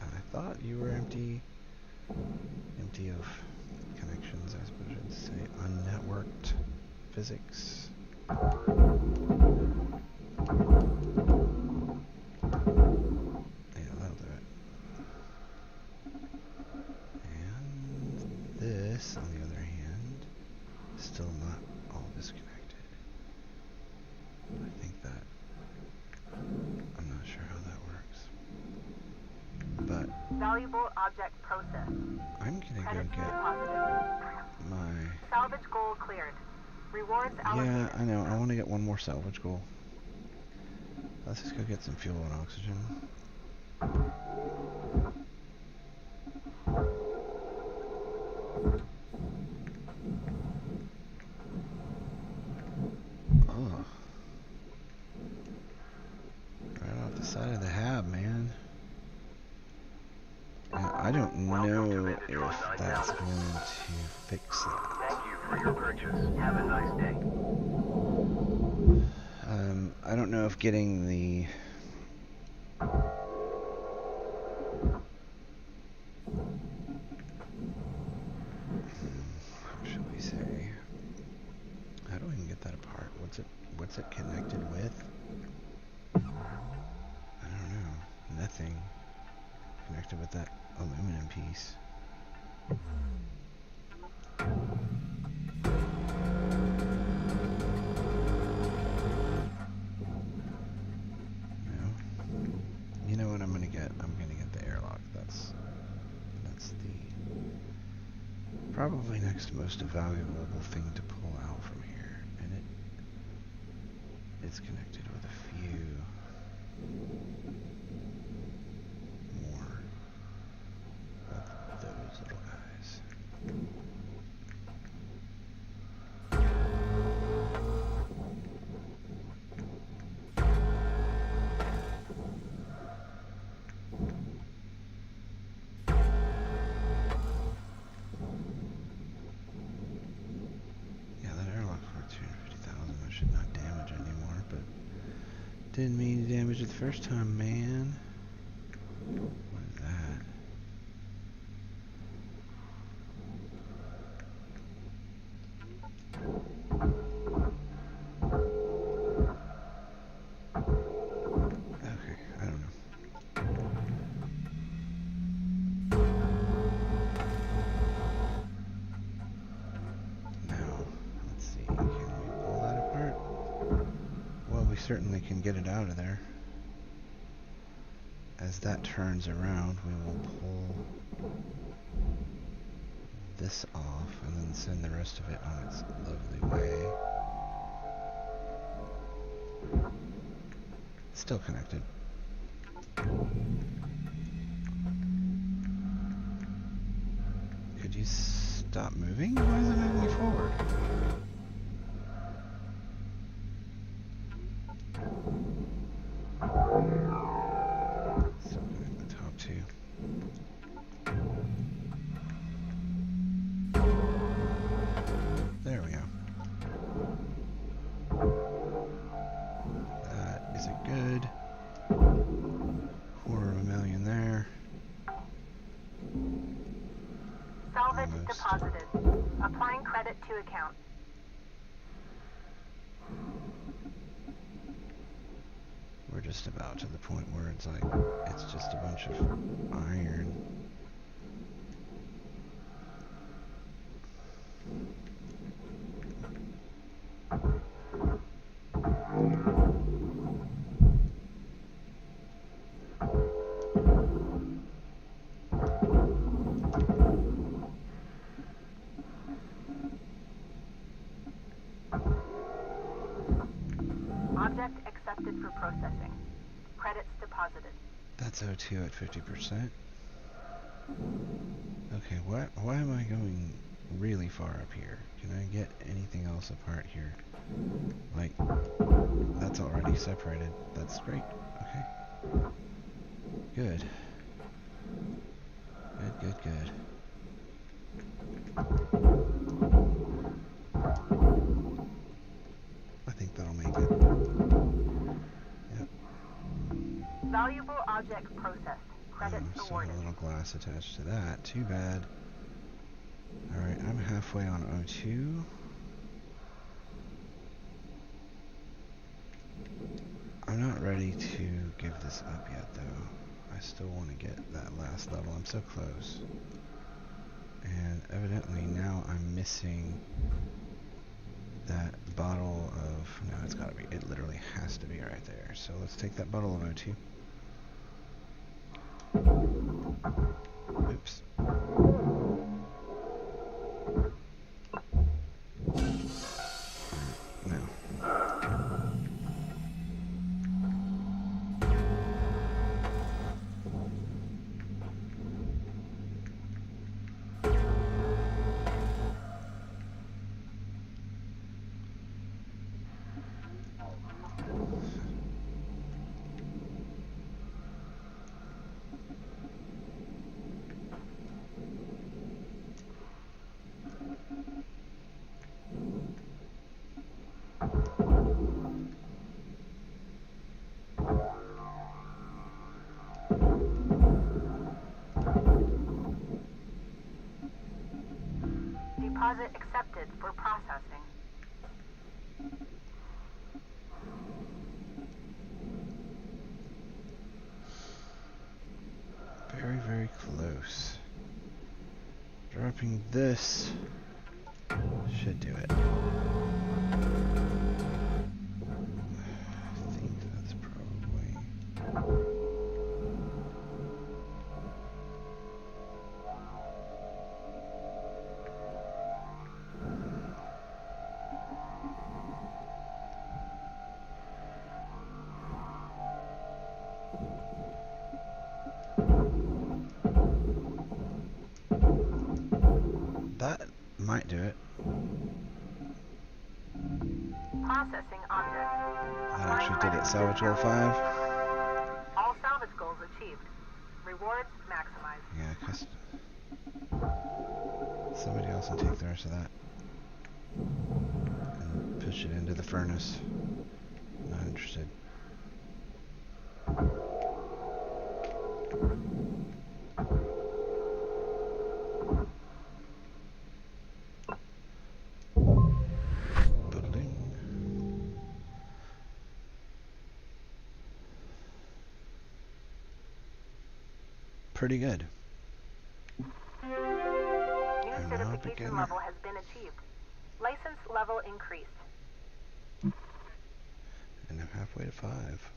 I thought you were empty of connections, I suppose I'd say. Unnetworked physics. Yeah, that'll do it. And this, on the other hand, is still not all disconnected. I think that, I'm not sure how that works. But
Valuable object processed.
I'm gonna go
Credits
get
deposited.
my...
Salvage goal cleared. Rewards allocated.
Yeah, I know. I want to get one more salvage goal. Let's just go get some fuel and oxygen. Oh. Right off the side of the hab, man. Yeah, I don't know if that's going to fix that.
Thank you for your purchase. Have a nice day.
I don't know if getting the... How should we say? How do I even get that apart? What's it connected with? I don't know. Nothing. Connected with that aluminum piece. No. You know what I'm gonna get? I'm gonna get the airlock. That's the probably next most valuable thing to pull out from here. And it's connected with a few more of those little guys. Yeah, that airlock for 250,000 I should not damage anymore, but didn't mean to damage it the first time, man. What is that? Okay, I don't know. Now, let's see. Can we pull that apart? Well, we certainly can get it out of there. As that turns around, we will pull this off and then send the rest of it on its lovely way. Still connected. Could you stop moving? Why is it not moving forward? Still connect the top two. There we go. That is a good $250,000 there.
Salvage
Almost.
deposited. Applying credit to account.
We're just about to the point where it's like, it's just a bunch of iron.
Object accepted for processing. Credits deposited.
That's O2 at 50%. Okay, why am I going really far up here? Can I get anything else apart here? Like, that's already separated. That's great. Okay. Good. Good, good, good. I think that'll make it. Yep.
Valuable object processed. Credits
Still have
awarded.
a little glass attached to that. Too bad. Alright, I'm halfway on O2. I'm not ready to give this up yet, though. I still want to get that last level. I'm so close. And evidently now I'm missing that bottle of... No, it's gotta be. It literally has to be right there. So let's take that bottle of O2. Oops. No.
Deposit accepted for processing.
Very, very close. Dropping this should do it. I think that's probably... That might do it.
Processing object.
That actually did it. Salvage goal 5.
All salvage goals achieved. Rewards maximized.
Yeah, cause somebody else will take the rest of that and push it into the furnace. Not interested. Ba-ding. Pretty good.
New
I'm not a
certification
beginner.
level has been achieved. License level increased.
And I'm halfway to 5.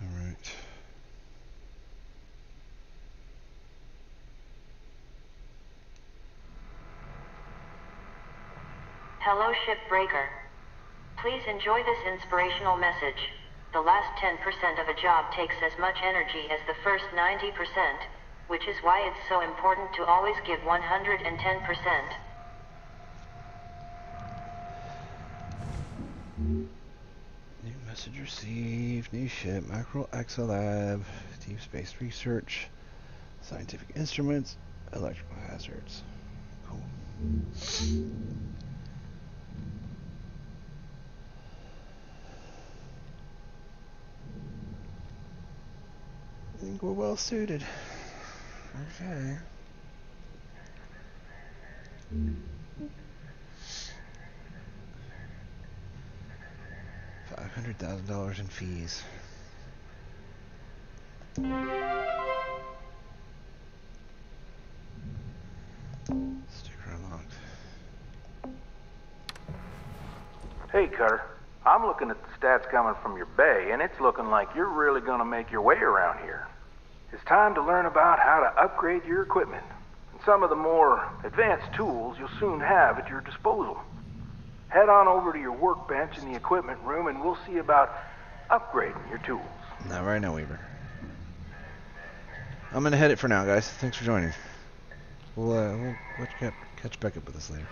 Alright.
Hello, shipbreaker. Please enjoy this inspirational message. The last 10% of a job takes as much energy as the first 90%, which is why it's so important to always give 110%.
New message received. New ship. Mackerel Exolab. Deep space research. Scientific instruments. Electrical hazards. Cool. I think we're well suited. Okay. $500,000 in fees. Sticker unlocked.
Hey, Cutter. I'm looking at the stats coming from your bay, and it's looking like you're really gonna make your way around here. It's time to learn about how to upgrade your equipment, and some of the more advanced tools you'll soon have at your disposal. Head on over to your workbench in the equipment room, and we'll see about upgrading your tools.
Not right now, Weaver. I'm gonna head it for now, guys. Thanks for joining. We'll catch back up with us later.